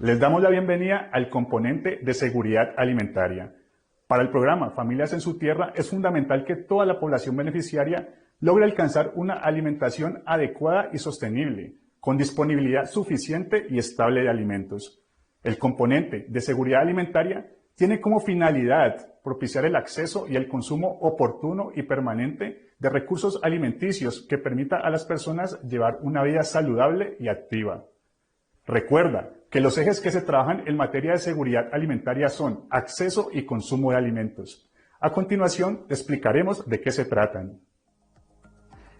Les damos la bienvenida al componente de seguridad alimentaria. Para el programa Familias en su Tierra es fundamental que toda la población beneficiaria logre alcanzar una alimentación adecuada y sostenible, con disponibilidad suficiente y estable de alimentos. El componente de seguridad alimentaria tiene como finalidad propiciar el acceso y el consumo oportuno y permanente de recursos alimenticios que permita a las personas llevar una vida saludable y activa. Recuerda que los ejes que se trabajan en materia de seguridad alimentaria son acceso y consumo de alimentos. A continuación, te explicaremos de qué se tratan.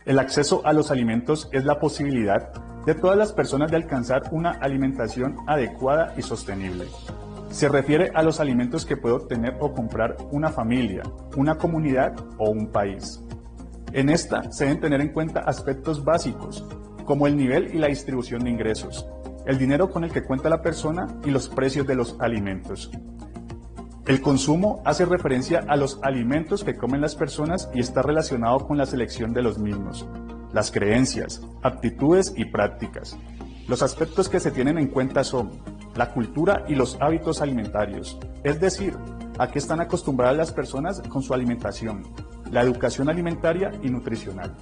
El acceso a los alimentos es la posibilidad de todas las personas de alcanzar una alimentación adecuada y sostenible. Se refiere a los alimentos que puede obtener o comprar una familia, una comunidad o un país. En esta se deben tener en cuenta aspectos básicos, como el nivel y la distribución de ingresos, el dinero con el que cuenta la persona y los precios de los alimentos. El consumo hace referencia a los alimentos que comen las personas y está relacionado con la selección de los mismos, las creencias, aptitudes y prácticas. Los aspectos que se tienen en cuenta son la cultura y los hábitos alimentarios, es decir, a qué están acostumbradas las personas con su alimentación, la educación alimentaria y nutricional.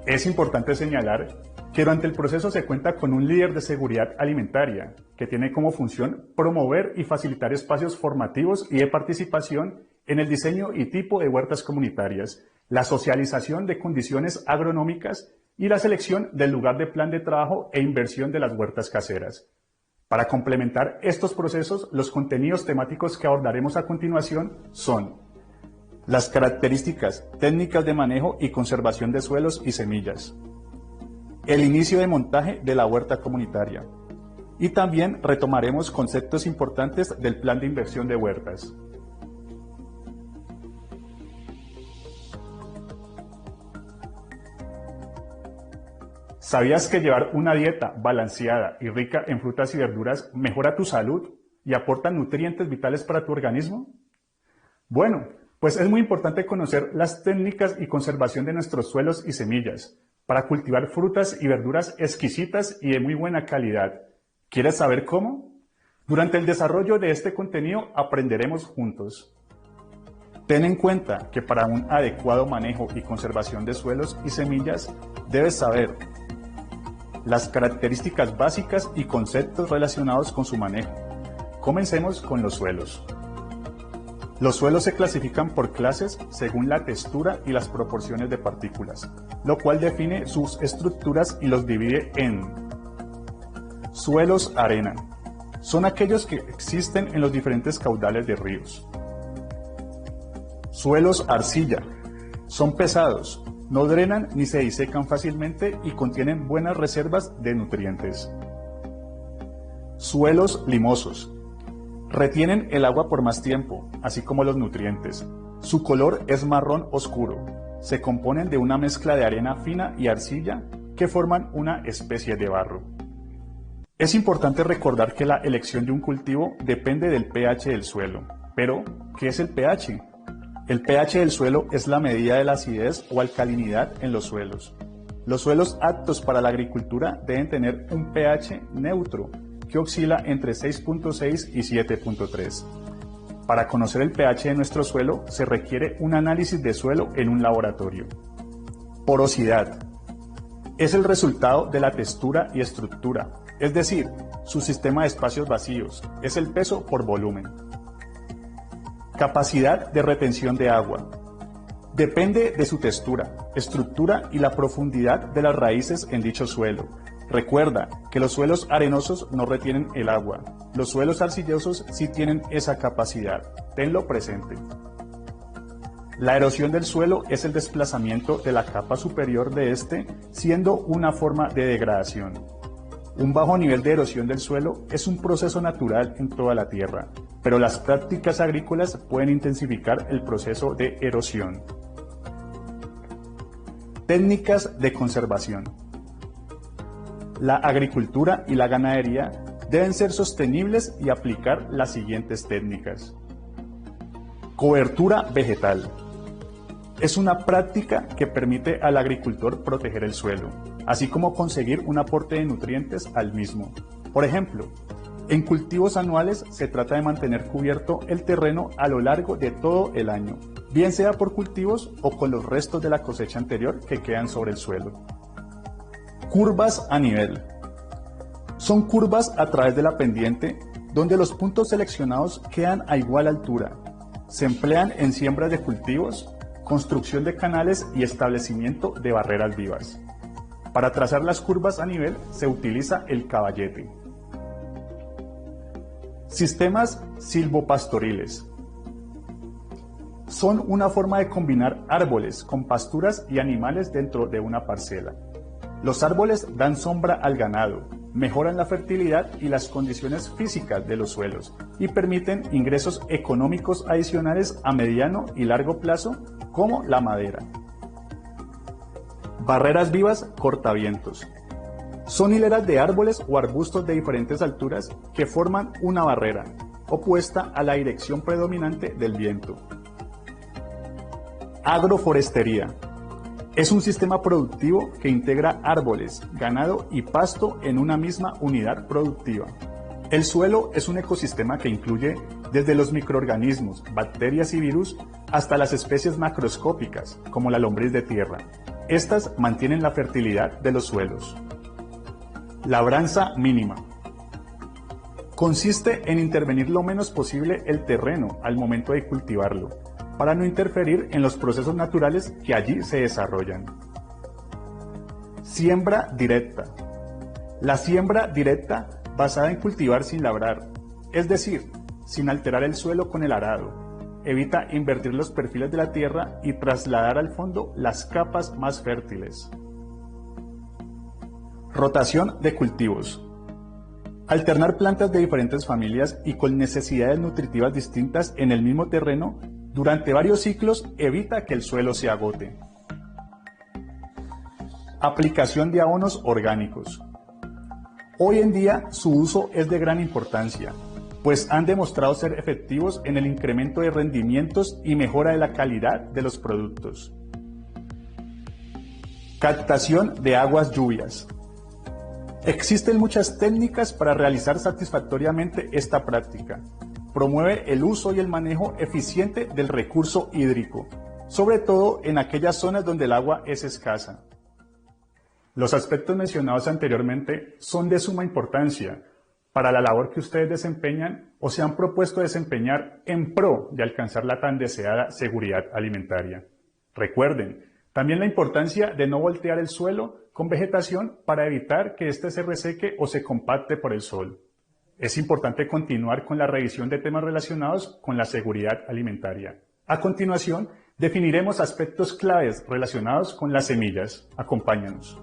Es importante señalar que durante el proceso se cuenta con un líder de seguridad alimentaria, que tiene como función promover y facilitar espacios formativos y de participación en el diseño y tipo de huertas comunitarias, la socialización de condiciones agronómicas y la selección del lugar de plan de trabajo e inversión de las huertas caseras. Para complementar estos procesos, los contenidos temáticos que abordaremos a continuación son las características técnicas de manejo y conservación de suelos y semillas, el inicio de montaje de la huerta comunitaria, y también retomaremos conceptos importantes del plan de inversión de huertas. ¿Sabías que llevar una dieta balanceada y rica en frutas y verduras mejora tu salud y aporta nutrientes vitales para tu organismo? Bueno, pues es muy importante conocer las técnicas y conservación de nuestros suelos y semillas para cultivar frutas y verduras exquisitas y de muy buena calidad. ¿Quieres saber cómo? Durante el desarrollo de este contenido aprenderemos juntos. Ten en cuenta que para un adecuado manejo y conservación de suelos y semillas debes saber las características básicas y conceptos relacionados con su manejo. Comencemos con los suelos. Los suelos se clasifican por clases según la textura y las proporciones de partículas, lo cual define sus estructuras y los divide en suelos arena. Son aquellos que existen en los diferentes caudales de ríos. Suelos arcilla. Son pesados, no drenan ni se disecan fácilmente y contienen buenas reservas de nutrientes. Suelos limosos. Retienen el agua por más tiempo, así como los nutrientes. Su color es marrón oscuro. Se componen de una mezcla de arena fina y arcilla que forman una especie de barro. Es importante recordar que la elección de un cultivo depende del pH del suelo. Pero, ¿qué es el pH? El pH del suelo es la medida de la acidez o alcalinidad en los suelos. Los suelos aptos para la agricultura deben tener un pH neutro, que oscila entre 6.6 y 7.3. Para conocer el pH de nuestro suelo se requiere un análisis de suelo en un laboratorio. Porosidad. Es el resultado de la textura y estructura, es decir, su sistema de espacios vacíos, es el peso por volumen. Capacidad de retención de agua. Depende de su textura, estructura y la profundidad de las raíces en dicho suelo. Recuerda que los suelos arenosos no retienen el agua. Los suelos arcillosos sí tienen esa capacidad. Tenlo presente. La erosión del suelo es el desplazamiento de la capa superior de este, siendo una forma de degradación. Un bajo nivel de erosión del suelo es un proceso natural en toda la tierra, pero las prácticas agrícolas pueden intensificar el proceso de erosión. Técnicas de conservación. La agricultura y la ganadería deben ser sostenibles y aplicar las siguientes técnicas. Cobertura vegetal. Es una práctica que permite al agricultor proteger el suelo, así como conseguir un aporte de nutrientes al mismo. Por ejemplo, en cultivos anuales se trata de mantener cubierto el terreno a lo largo de todo el año, bien sea por cultivos o con los restos de la cosecha anterior que quedan sobre el suelo. Curvas a nivel. Son curvas a través de la pendiente donde los puntos seleccionados quedan a igual altura. Se emplean en siembras de cultivos, construcción de canales y establecimiento de barreras vivas. Para trazar las curvas a nivel se utiliza el caballete. Sistemas silvopastoriles. Son una forma de combinar árboles con pasturas y animales dentro de una parcela. Los árboles dan sombra al ganado, mejoran la fertilidad y las condiciones físicas de los suelos y permiten ingresos económicos adicionales a mediano y largo plazo, como la madera. Barreras vivas cortavientos. Son hileras de árboles o arbustos de diferentes alturas que forman una barrera, opuesta a la dirección predominante del viento. Agroforestería. Es un sistema productivo que integra árboles, ganado y pasto en una misma unidad productiva. El suelo es un ecosistema que incluye desde los microorganismos, bacterias y virus, hasta las especies macroscópicas, como la lombriz de tierra. Estas mantienen la fertilidad de los suelos. Labranza mínima. Consiste en intervenir lo menos posible el terreno al momento de cultivarlo, para no interferir en los procesos naturales que allí se desarrollan. Siembra directa. La siembra directa basada en cultivar sin labrar, es decir, sin alterar el suelo con el arado, evita invertir los perfiles de la tierra y trasladar al fondo las capas más fértiles. Rotación de cultivos. Alternar plantas de diferentes familias y con necesidades nutritivas distintas en el mismo terreno durante varios ciclos evita que el suelo se agote. Aplicación de abonos orgánicos. Hoy en día su uso es de gran importancia, pues han demostrado ser efectivos en el incremento de rendimientos y mejora de la calidad de los productos. Captación de aguas lluvias. Existen muchas técnicas para realizar satisfactoriamente esta práctica. Promueve el uso y el manejo eficiente del recurso hídrico, sobre todo en aquellas zonas donde el agua es escasa. Los aspectos mencionados anteriormente son de suma importancia para la labor que ustedes desempeñan o se han propuesto desempeñar en pro de alcanzar la tan deseada seguridad alimentaria. Recuerden también la importancia de no voltear el suelo con vegetación para evitar que éste se reseque o se compacte por el sol. Es importante continuar con la revisión de temas relacionados con la seguridad alimentaria. A continuación, definiremos aspectos claves relacionados con las semillas. Acompáñanos.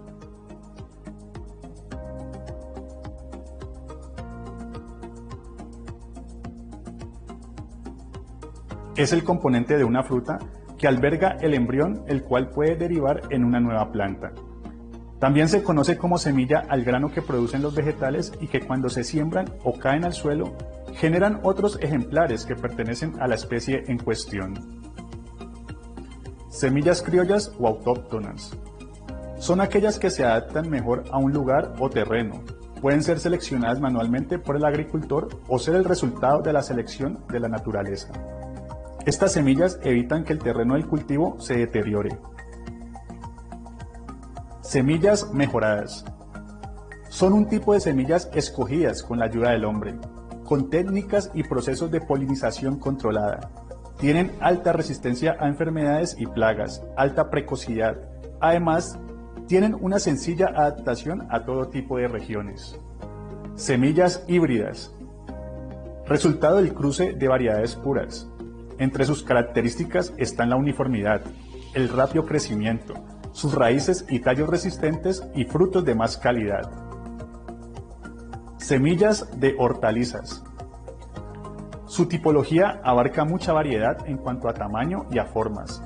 Es el componente de una fruta que alberga el embrión, el cual puede derivar en una nueva planta. También se conoce como semilla al grano que producen los vegetales y que cuando se siembran o caen al suelo, generan otros ejemplares que pertenecen a la especie en cuestión. Semillas criollas o autóctonas. Son aquellas que se adaptan mejor a un lugar o terreno. Pueden ser seleccionadas manualmente por el agricultor o ser el resultado de la selección de la naturaleza. Estas semillas evitan que el terreno del cultivo se deteriore. Semillas mejoradas. Son un tipo de semillas escogidas con la ayuda del hombre, con técnicas y procesos de polinización controlada. Tienen alta resistencia a enfermedades y plagas, alta precocidad. Además, tienen una sencilla adaptación a todo tipo de regiones. Semillas híbridas. Resultado del cruce de variedades puras. Entre sus características están la uniformidad, el rápido crecimiento, sus raíces y tallos resistentes y frutos de más calidad. Semillas de hortalizas. Su tipología abarca mucha variedad en cuanto a tamaño y a formas.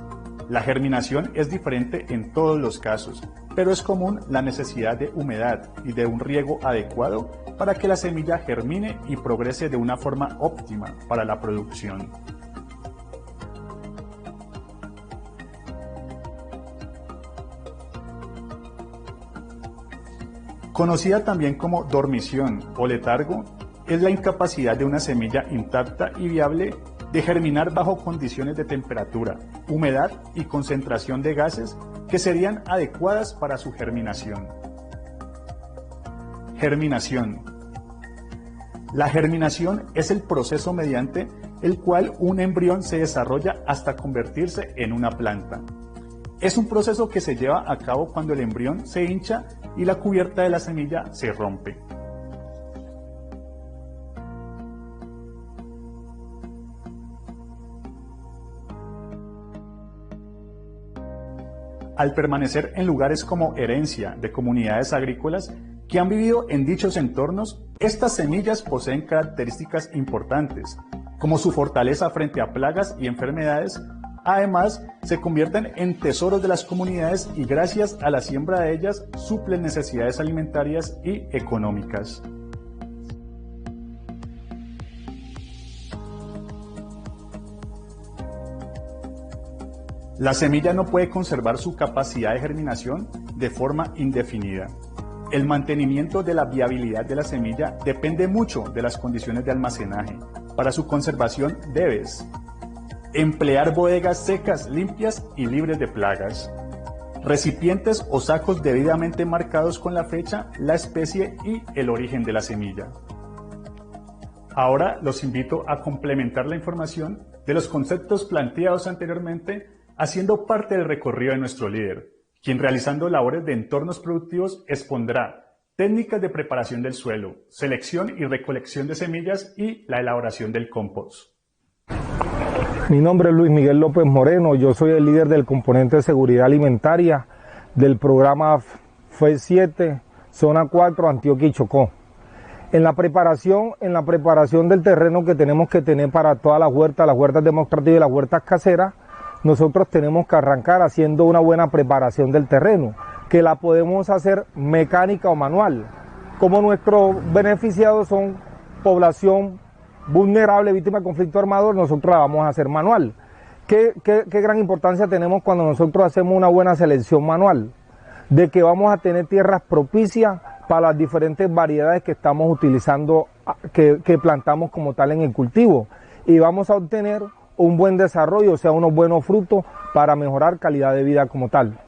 La germinación es diferente en todos los casos, pero es común la necesidad de humedad y de un riego adecuado para que la semilla germine y progrese de una forma óptima para la producción. Conocida también como dormición o letargo, es la incapacidad de una semilla intacta y viable de germinar bajo condiciones de temperatura, humedad y concentración de gases que serían adecuadas para su germinación. Germinación. La germinación es el proceso mediante el cual un embrión se desarrolla hasta convertirse en una planta. Es un proceso que se lleva a cabo cuando el embrión se hincha y la cubierta de la semilla se rompe. Al permanecer en lugares como herencia de comunidades agrícolas que han vivido en dichos entornos, estas semillas poseen características importantes, como su fortaleza frente a plagas y enfermedades. Además, se convierten en tesoros de las comunidades y gracias a la siembra de ellas suplen necesidades alimentarias y económicas. La semilla no puede conservar su capacidad de germinación de forma indefinida. El mantenimiento de la viabilidad de la semilla depende mucho de las condiciones de almacenaje. Para su conservación debes emplear bodegas secas, limpias y libres de plagas, recipientes o sacos debidamente marcados con la fecha, la especie y el origen de la semilla. Ahora los invito a complementar la información de los conceptos planteados anteriormente haciendo parte del recorrido de nuestro líder, quien realizando labores de entornos productivos expondrá técnicas de preparación del suelo, selección y recolección de semillas y la elaboración del compost. Mi nombre es Luis Miguel López Moreno, yo soy el líder del componente de seguridad alimentaria del programa FES 7, Zona 4, Antioquia y Chocó. En la preparación del terreno que tenemos que tener para todas las huertas demostrativas y las huertas caseras, nosotros tenemos que arrancar haciendo una buena preparación del terreno, que la podemos hacer mecánica o manual. Como nuestros beneficiados son población vulnerable, víctima de conflicto armado, nosotros la vamos a hacer manual. ¿Qué gran importancia tenemos cuando nosotros hacemos una buena selección manual? De que vamos a tener tierras propicias para las diferentes variedades que estamos utilizando, que plantamos como tal en el cultivo. Y vamos a obtener un buen desarrollo, o sea, unos buenos frutos para mejorar calidad de vida como tal.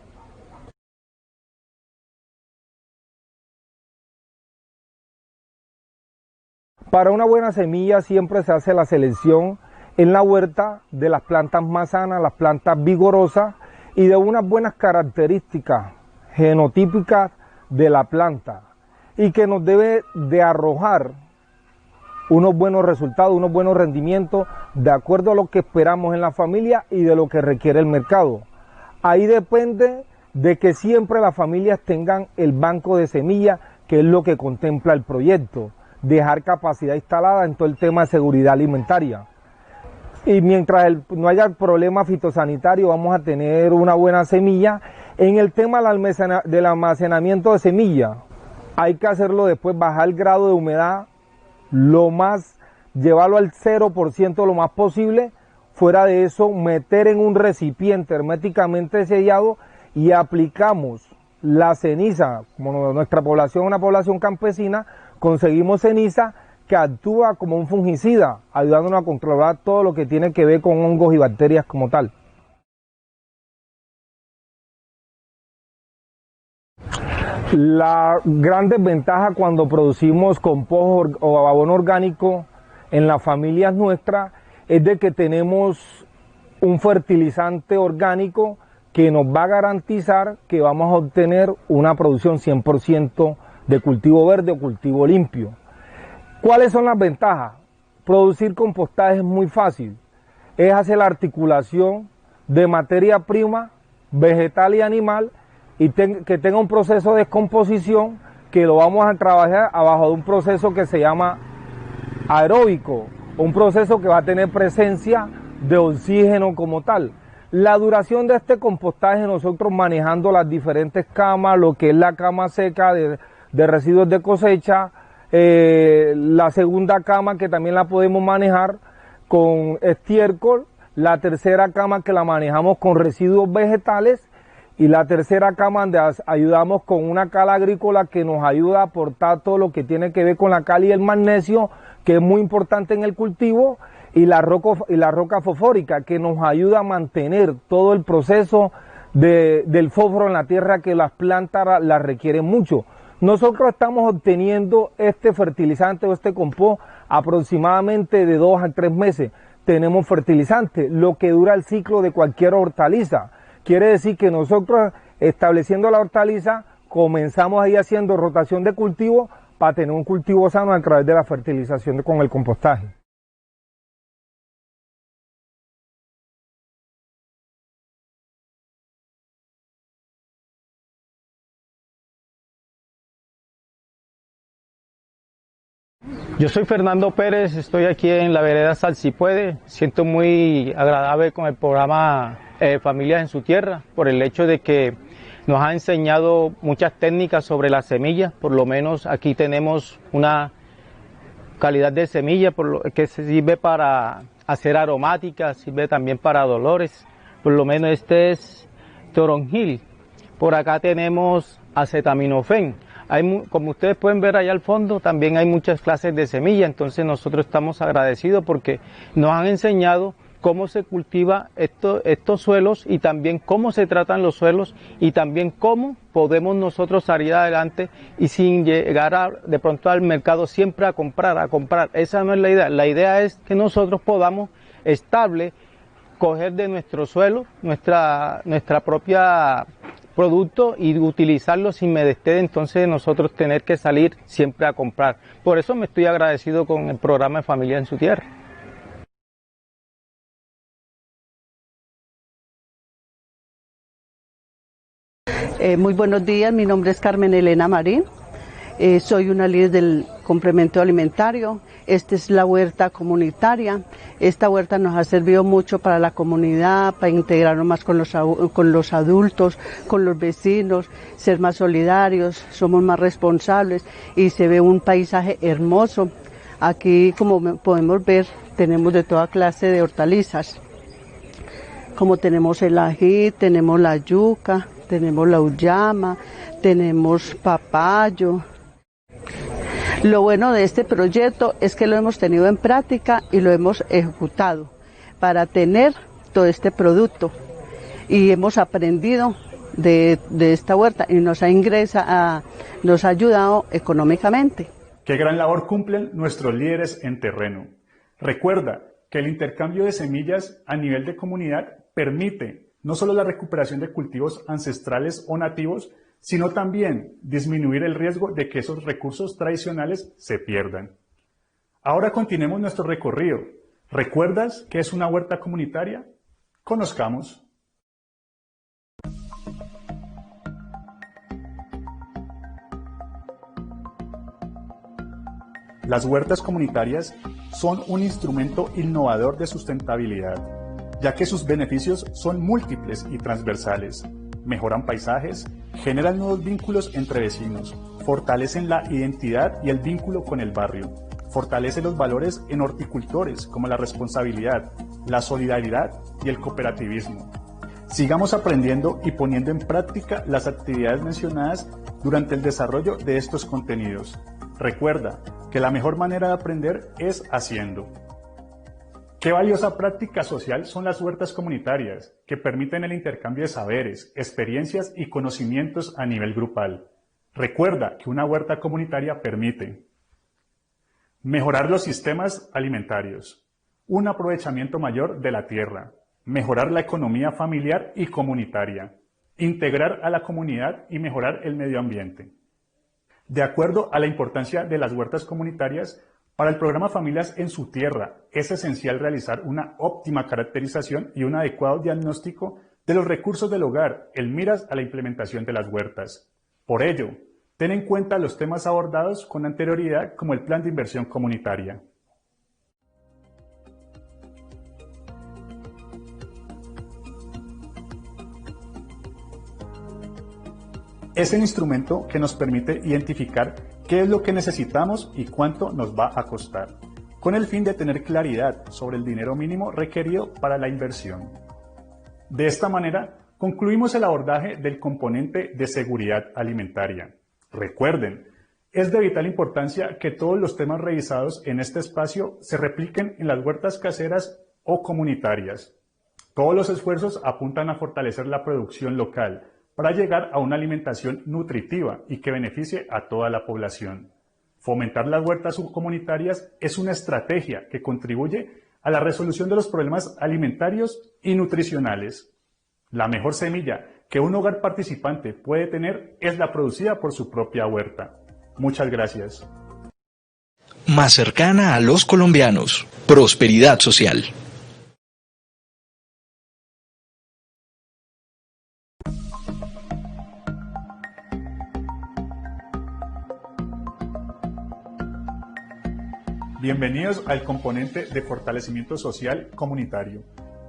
Para una buena semilla siempre se hace la selección en la huerta de las plantas más sanas, las plantas vigorosas y de unas buenas características genotípicas de la planta y que nos debe de arrojar unos buenos resultados, unos buenos rendimientos de acuerdo a lo que esperamos en la familia y de lo que requiere el mercado. Ahí depende de que siempre las familias tengan el banco de semillas, que es lo que contempla el proyecto, dejar capacidad instalada en todo el tema de seguridad alimentaria. Y mientras no haya problema fitosanitario, vamos a tener una buena semilla. En el tema del almacenamiento de semilla, hay que hacerlo después, bajar el grado de humedad, llevarlo al 0% lo más posible. Fuera de eso, meter en un recipiente herméticamente sellado y aplicamos la ceniza. Como nuestra población es una población campesina, conseguimos ceniza que actúa como un fungicida, ayudándonos a controlar todo lo que tiene que ver con hongos y bacterias como tal. La gran desventaja cuando producimos compost o abono orgánico en las familias nuestras es de que tenemos un fertilizante orgánico que nos va a garantizar que vamos a obtener una producción 100% de cultivo verde o cultivo limpio. ¿Cuáles son las ventajas? Producir compostaje es muy fácil, es hacer la articulación de materia prima vegetal y animal y que tenga un proceso de descomposición que lo vamos a trabajar abajo de un proceso que se llama aeróbico, un proceso que va a tener presencia de oxígeno como tal. La duración de este compostaje, nosotros manejando las diferentes camas, lo que es la cama seca de residuos de cosecha, la segunda cama que también la podemos manejar con estiércol, la tercera cama que la manejamos con residuos vegetales Y la tercera cama donde ayudamos con una cal agrícola que nos ayuda a aportar todo lo que tiene que ver con la cal y el magnesio, que es muy importante en el cultivo, y la roca fosfórica, que nos ayuda a mantener todo el proceso del fósforo en la tierra, que las plantas la requieren mucho. Nosotros estamos obteniendo este fertilizante o este compost aproximadamente de 2 a 3 meses. Tenemos fertilizante, lo que dura el ciclo de cualquier hortaliza. Quiere decir que nosotros, estableciendo la hortaliza, comenzamos ahí haciendo rotación de cultivo para tener un cultivo sano a través de la fertilización con el compostaje. Yo soy Fernando Pérez, estoy aquí en la vereda Salsipuede. Siento muy agradable con el programa Familias en su Tierra, por el hecho de que nos ha enseñado muchas técnicas sobre las semillas. Por lo menos aquí tenemos una calidad de semilla que sirve para hacer aromáticas, sirve también para dolores. Por lo menos este es toronjil. Por acá tenemos acetaminofén. Como ustedes pueden ver allá al fondo, también hay muchas clases de semillas, entonces nosotros estamos agradecidos porque nos han enseñado cómo se cultiva estos suelos y también cómo se tratan los suelos y también cómo podemos nosotros salir adelante y sin llegar de pronto al mercado siempre a comprar. Esa no es la idea es que nosotros podamos coger de nuestro suelo nuestra propia producto y utilizarlo sin menester entonces nosotros tener que salir siempre a comprar. Por eso me estoy agradecido con el programa de Familia en su Tierra. Muy buenos días, mi nombre es Carmen Elena Marín, soy una líder del complemento alimentario. Esta es la huerta comunitaria. Esta huerta nos ha servido mucho para la comunidad, para integrarnos más con los adultos, con los vecinos, ser más solidarios, somos más responsables y se ve un paisaje hermoso. Aquí, como podemos ver, tenemos de toda clase de hortalizas, como tenemos el ají, tenemos la yuca, tenemos la uyama, tenemos papayo. Lo bueno de este proyecto es que lo hemos tenido en práctica y lo hemos ejecutado para tener todo este producto y hemos aprendido de esta huerta y nos ha ayudado económicamente. Qué gran labor cumplen nuestros líderes en terreno. Recuerda que el intercambio de semillas a nivel de comunidad permite no solo la recuperación de cultivos ancestrales o nativos, sino también disminuir el riesgo de que esos recursos tradicionales se pierdan. Ahora continuemos nuestro recorrido. ¿Recuerdas qué es una huerta comunitaria? Conozcamos. Las huertas comunitarias son un instrumento innovador de sustentabilidad, ya que sus beneficios son múltiples y transversales. Mejoran paisajes, generan nuevos vínculos entre vecinos, fortalecen la identidad y el vínculo con el barrio, fortalecen los valores en horticultores como la responsabilidad, la solidaridad y el cooperativismo. Sigamos aprendiendo y poniendo en práctica las actividades mencionadas durante el desarrollo de estos contenidos. Recuerda que la mejor manera de aprender es haciendo. Qué valiosa práctica social son las huertas comunitarias, que permiten el intercambio de saberes, experiencias y conocimientos a nivel grupal. Recuerda que una huerta comunitaria permite mejorar los sistemas alimentarios, un aprovechamiento mayor de la tierra, mejorar la economía familiar y comunitaria, integrar a la comunidad y mejorar el medio ambiente. De acuerdo a la importancia de las huertas comunitarias, para el programa Familias en su Tierra es esencial realizar una óptima caracterización y un adecuado diagnóstico de los recursos del hogar en miras a la implementación de las huertas. Por ello, ten en cuenta los temas abordados con anterioridad como el plan de inversión comunitaria. Es el instrumento que nos permite identificar qué es lo que necesitamos y cuánto nos va a costar, con el fin de tener claridad sobre el dinero mínimo requerido para la inversión. De esta manera, concluimos el abordaje del componente de seguridad alimentaria. Recuerden, es de vital importancia que todos los temas revisados en este espacio se repliquen en las huertas caseras o comunitarias. Todos los esfuerzos apuntan a fortalecer la producción local para llegar a una alimentación nutritiva y que beneficie a toda la población. Fomentar las huertas subcomunitarias es una estrategia que contribuye a la resolución de los problemas alimentarios y nutricionales. La mejor semilla que un hogar participante puede tener es la producida por su propia huerta. Muchas gracias. Más cercana a los colombianos. Prosperidad social. Bienvenidos al componente de fortalecimiento social comunitario.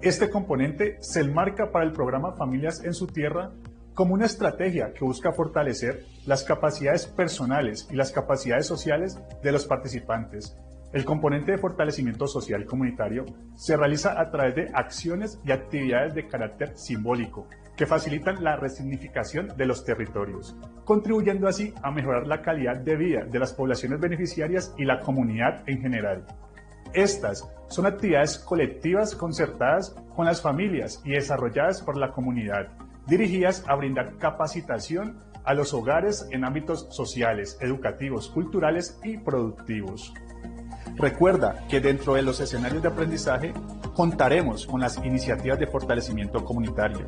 Este componente se enmarca para el programa Familias en su Tierra como una estrategia que busca fortalecer las capacidades personales y las capacidades sociales de los participantes. El componente de fortalecimiento social comunitario se realiza a través de acciones y actividades de carácter simbólico que facilitan la resignificación de los territorios, contribuyendo así a mejorar la calidad de vida de las poblaciones beneficiarias y la comunidad en general. Estas son actividades colectivas concertadas con las familias y desarrolladas por la comunidad, dirigidas a brindar capacitación a los hogares en ámbitos sociales, educativos, culturales y productivos. Recuerda que dentro de los escenarios de aprendizaje contaremos con las iniciativas de fortalecimiento comunitario,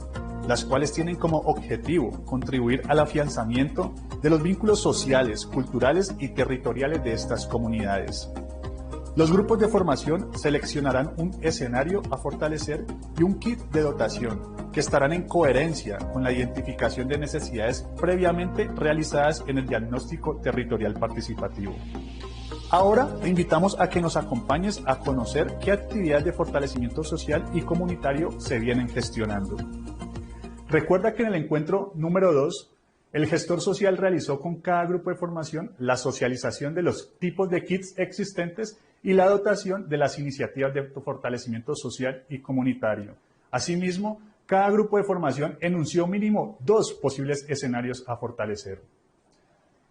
las cuales tienen como objetivo contribuir al afianzamiento de los vínculos sociales, culturales y territoriales de estas comunidades. Los grupos de formación seleccionarán un escenario a fortalecer y un kit de dotación que estarán en coherencia con la identificación de necesidades previamente realizadas en el diagnóstico territorial participativo. Ahora te invitamos a que nos acompañes a conocer qué actividades de fortalecimiento social y comunitario se vienen gestionando. Recuerda que en el encuentro número 2, el gestor social realizó con cada grupo de formación la socialización de los tipos de kits existentes y la dotación de las iniciativas de fortalecimiento social y comunitario. Asimismo, cada grupo de formación enunció mínimo 2 posibles escenarios a fortalecer.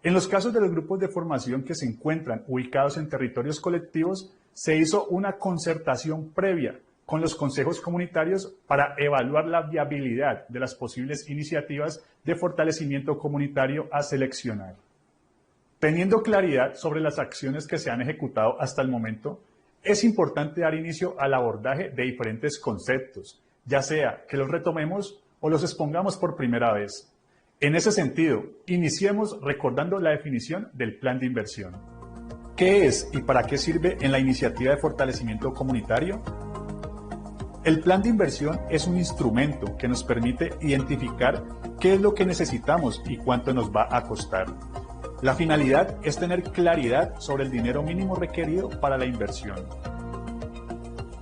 En los casos de los grupos de formación que se encuentran ubicados en territorios colectivos, se hizo una concertación previa con los consejos comunitarios para evaluar la viabilidad de las posibles iniciativas de fortalecimiento comunitario a seleccionar. Teniendo claridad sobre las acciones que se han ejecutado hasta el momento, es importante dar inicio al abordaje de diferentes conceptos, ya sea que los retomemos o los expongamos por primera vez. En ese sentido, iniciemos recordando la definición del plan de inversión. ¿Qué es y para qué sirve en la iniciativa de fortalecimiento comunitario? El plan de inversión es un instrumento que nos permite identificar qué es lo que necesitamos y cuánto nos va a costar. La finalidad es tener claridad sobre el dinero mínimo requerido para la inversión.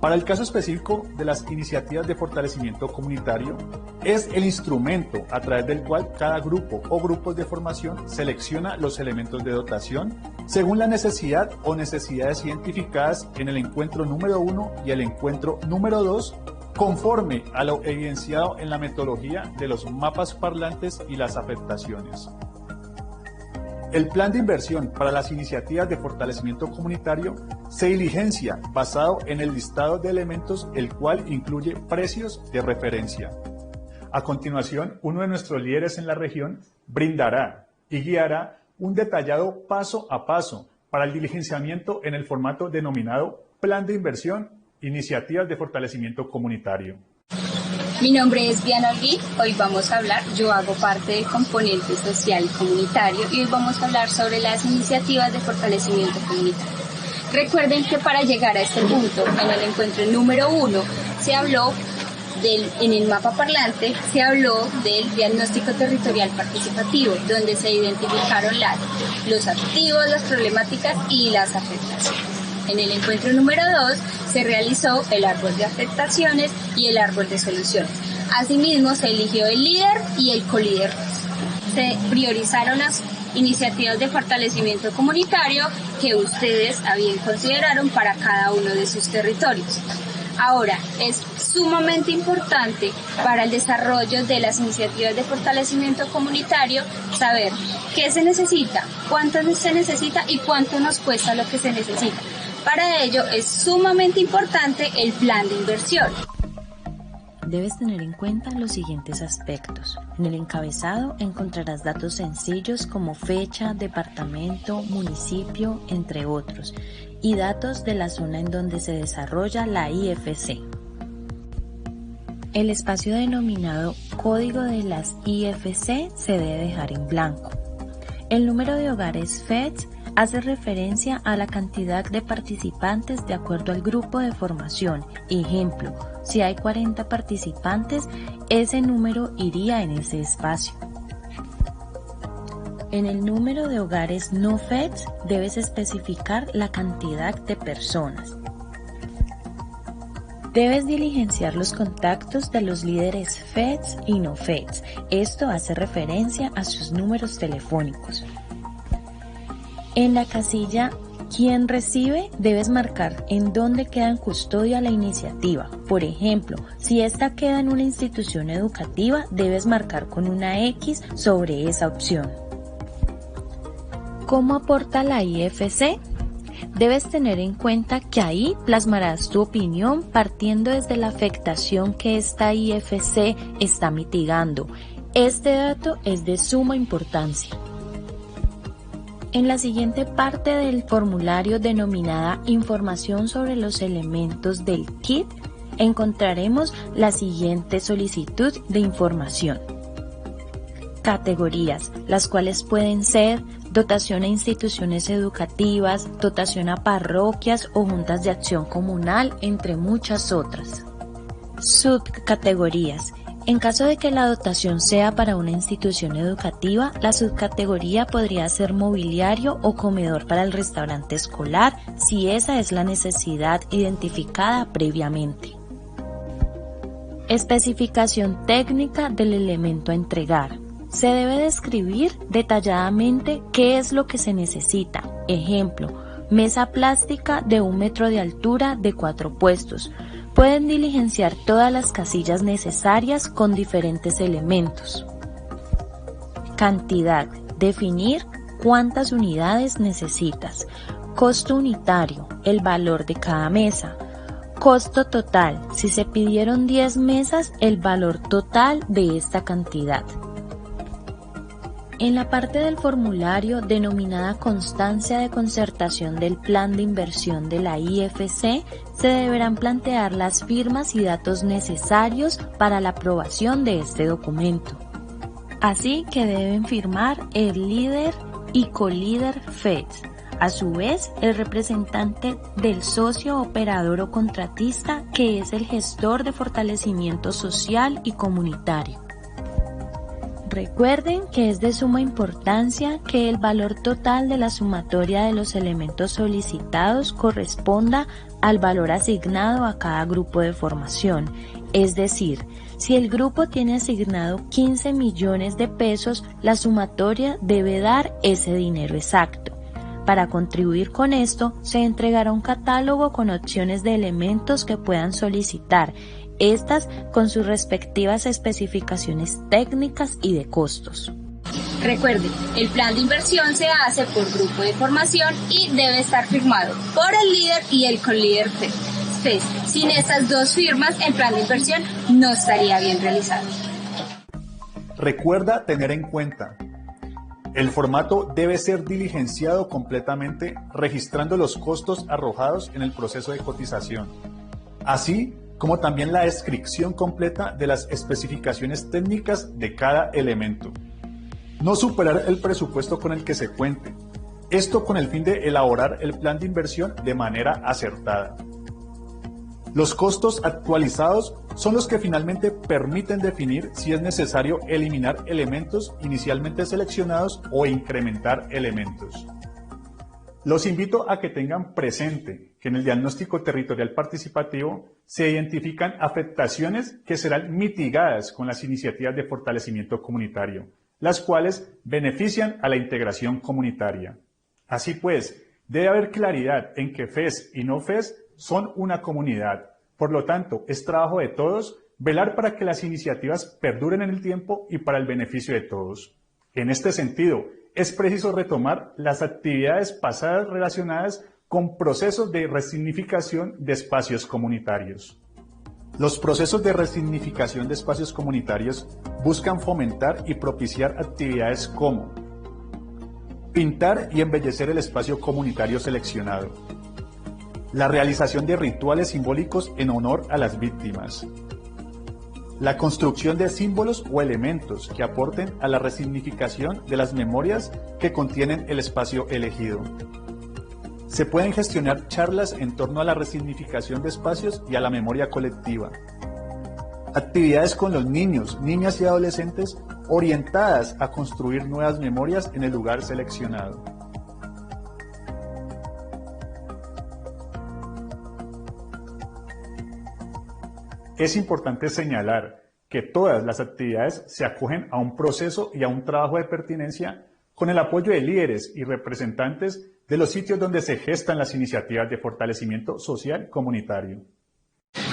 Para el caso específico de las iniciativas de fortalecimiento comunitario, es el instrumento a través del cual cada grupo o grupos de formación selecciona los elementos de dotación según la necesidad o necesidades identificadas en el encuentro número 1 y el encuentro número 2, conforme a lo evidenciado en la metodología de los mapas parlantes y las afectaciones. El plan de inversión para las iniciativas de fortalecimiento comunitario se diligencia basado en el listado de elementos, el cual incluye precios de referencia. A continuación, uno de nuestros líderes en la región brindará y guiará un detallado paso a paso para el diligenciamiento en el formato denominado Plan de Inversión, Iniciativas de Fortalecimiento Comunitario. Mi nombre es Diana Olguí, hoy vamos a hablar, yo hago parte del componente social y comunitario y hoy vamos a hablar sobre las iniciativas de fortalecimiento comunitario. Recuerden que para llegar a este punto, en el encuentro número 1, se habló en el mapa parlante, se habló del diagnóstico territorial participativo, donde se identificaron los activos, las problemáticas y las afectaciones. En el encuentro número 2 se realizó el árbol de afectaciones y el árbol de soluciones. Asimismo, se eligió el líder y el colíder. Se priorizaron las iniciativas de fortalecimiento comunitario que ustedes bien consideraron para cada uno de sus territorios. Ahora, es sumamente importante para el desarrollo de las iniciativas de fortalecimiento comunitario saber qué se necesita, cuánto se necesita y cuánto nos cuesta lo que se necesita. Para ello es sumamente importante el plan de inversión. Debes tener en cuenta los siguientes aspectos. En el encabezado encontrarás datos sencillos como fecha, departamento, municipio, entre otros, y datos de la zona en donde se desarrolla la IFC. El espacio denominado Código de las IFC se debe dejar en blanco. El número de hogares FEDS hace referencia a la cantidad de participantes de acuerdo al grupo de formación. Ejemplo, si hay 40 participantes, ese número iría en ese espacio. En el número de hogares no FEDS debes especificar la cantidad de personas. Debes diligenciar los contactos de los líderes FEDS y no FEDS. Esto hace referencia a sus números telefónicos. En la casilla ¿Quién recibe? Debes marcar en dónde queda en custodia la iniciativa. Por ejemplo, si esta queda en una institución educativa, debes marcar con una X sobre esa opción. ¿Cómo aporta la IFC? Debes tener en cuenta que ahí plasmarás tu opinión partiendo desde la afectación que esta IFC está mitigando. Este dato es de suma importancia. En la siguiente parte del formulario denominada Información sobre los elementos del kit, encontraremos la siguiente solicitud de información. Categorías, las cuales pueden ser dotación a instituciones educativas, dotación a parroquias o juntas de acción comunal, entre muchas otras. Subcategorías. En caso de que la dotación sea para una institución educativa, la subcategoría podría ser mobiliario o comedor para el restaurante escolar, si esa es la necesidad identificada previamente. Especificación técnica del elemento a entregar. Se debe describir detalladamente qué es lo que se necesita. Ejemplo, mesa plástica de 1 metro de altura de 4 puestos. Pueden diligenciar todas las casillas necesarias con diferentes elementos. Cantidad. Definir cuántas unidades necesitas. Costo unitario. El valor de cada mesa. Costo total. Si se pidieron 10 mesas, el valor total de esta cantidad. En la parte del formulario denominada Constancia de concertación del plan de inversión de la IFC, se deberán plantear las firmas y datos necesarios para la aprobación de este documento. Así que deben firmar el líder y colíder FEDS, a su vez el representante del socio operador o contratista, que es el gestor de fortalecimiento social y comunitario. Recuerden que es de suma importancia que el valor total de la sumatoria de los elementos solicitados corresponda al valor asignado a cada grupo de formación. Es decir, si el grupo tiene asignado 15 millones de pesos, la sumatoria debe dar ese dinero exacto. Para contribuir con esto, se entregará un catálogo con opciones de elementos que puedan solicitar, estas con sus respectivas especificaciones técnicas y de costos. Recuerden, el plan de inversión se hace por grupo de formación y debe estar firmado por el líder y el colíder FEDS. Sin estas dos firmas, el plan de inversión no estaría bien realizado. Recuerda tener en cuenta: el formato debe ser diligenciado completamente, registrando los costos arrojados en el proceso de cotización, así como también la descripción completa de las especificaciones técnicas de cada elemento. No superar el presupuesto con el que se cuente, esto con el fin de elaborar el plan de inversión de manera acertada. Los costos actualizados son los que finalmente permiten definir si es necesario eliminar elementos inicialmente seleccionados o incrementar elementos. Los invito a que tengan presente que en el diagnóstico territorial participativo se identifican afectaciones que serán mitigadas con las iniciativas de fortalecimiento comunitario, las cuales benefician a la integración comunitaria. Así pues, debe haber claridad en que FES y no FES son una comunidad, Por lo tanto, es trabajo de todos velar para que las iniciativas perduren en el tiempo y para el beneficio de todos. En este sentido, es preciso retomar las actividades pasadas relacionadas con procesos de resignificación de espacios comunitarios. Los procesos de resignificación de espacios comunitarios buscan fomentar y propiciar actividades como pintar y embellecer el espacio comunitario seleccionado, la realización de rituales simbólicos en honor a las víctimas, la construcción de símbolos o elementos que aporten a la resignificación de las memorias que contienen el espacio elegido. Se pueden gestionar charlas en torno a la resignificación de espacios y a la memoria colectiva. Actividades con los niños, niñas y adolescentes orientadas a construir nuevas memorias en el lugar seleccionado. Es importante señalar que todas las actividades se acogen a un proceso y a un trabajo de pertinencia con el apoyo de líderes y representantes de los sitios donde se gestan las iniciativas de fortalecimiento social comunitario.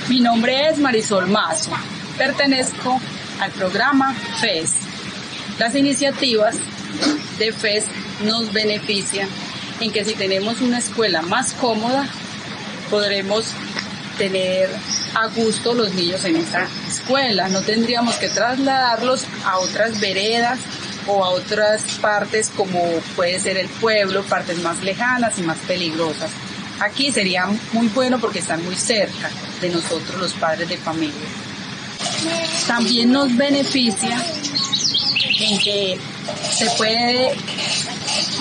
Mi nombre es Marisol Mazo, pertenezco al programa FES. Las iniciativas de FES nos benefician en que si tenemos una escuela más cómoda, podremos tener a gusto los niños en esa escuela. No tendríamos que trasladarlos a otras veredas o a otras partes como puede ser el pueblo, partes más lejanas y más peligrosas. Aquí sería muy bueno porque están muy cerca de nosotros los padres de familia. También nos beneficia en que se puede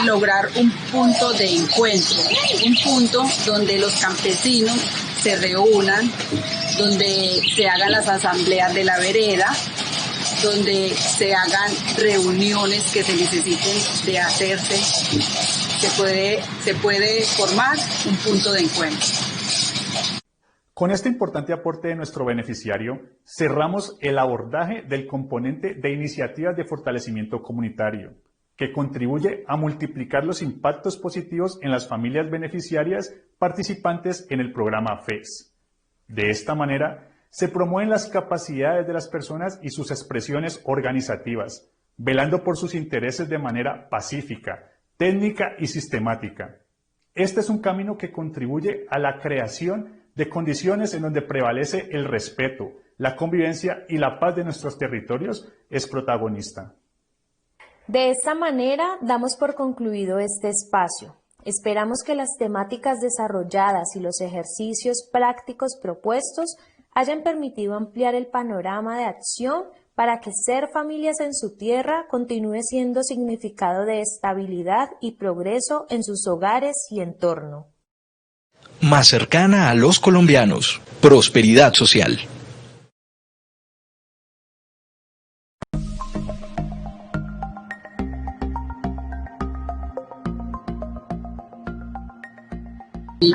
lograr un punto de encuentro, un punto donde los campesinos se reúnan, donde se hagan las asambleas de la vereda, donde se hagan reuniones que se necesiten de hacerse. Se puede formar un punto de encuentro. Con este importante aporte de nuestro beneficiario, cerramos el abordaje del componente de iniciativas de fortalecimiento comunitario, que contribuye a multiplicar los impactos positivos en las familias beneficiarias participantes en el programa FES. De esta manera, se promueven las capacidades de las personas y sus expresiones organizativas, velando por sus intereses de manera pacífica, técnica y sistemática. Este es un camino que contribuye a la creación de condiciones en donde prevalece el respeto, la convivencia y la paz de nuestros territorios es protagonista. De esta manera damos por concluido este espacio. Esperamos que las temáticas desarrolladas y los ejercicios prácticos propuestos hayan permitido ampliar el panorama de acción para que ser familias en su tierra continúe siendo significado de estabilidad y progreso en sus hogares y entorno. Más cercana a los colombianos. Prosperidad social.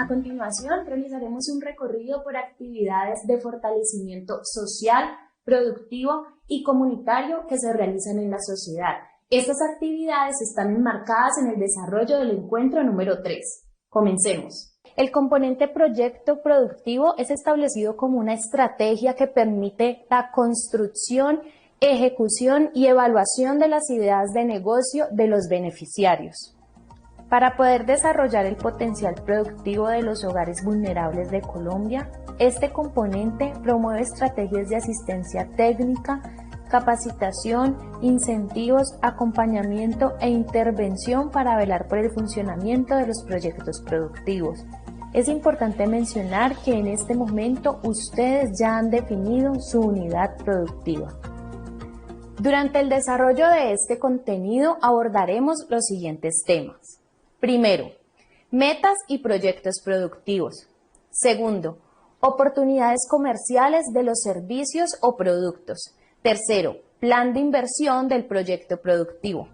A continuación, realizaremos un recorrido por actividades de fortalecimiento social, productivo y comunitario que se realizan en la sociedad. Estas actividades están enmarcadas en el desarrollo del encuentro número 3. Comencemos. El componente proyecto productivo es establecido como una estrategia que permite la construcción, ejecución y evaluación de las ideas de negocio de los beneficiarios. Para poder desarrollar el potencial productivo de los hogares vulnerables de Colombia, este componente promueve estrategias de asistencia técnica, capacitación, incentivos, acompañamiento e intervención para velar por el funcionamiento de los proyectos productivos. Es importante mencionar que en este momento ustedes ya han definido su unidad productiva. Durante el desarrollo de este contenido abordaremos los siguientes temas. Primero, metas y proyectos productivos. Segundo, oportunidades comerciales de los servicios o productos. Tercero, plan de inversión del proyecto productivo.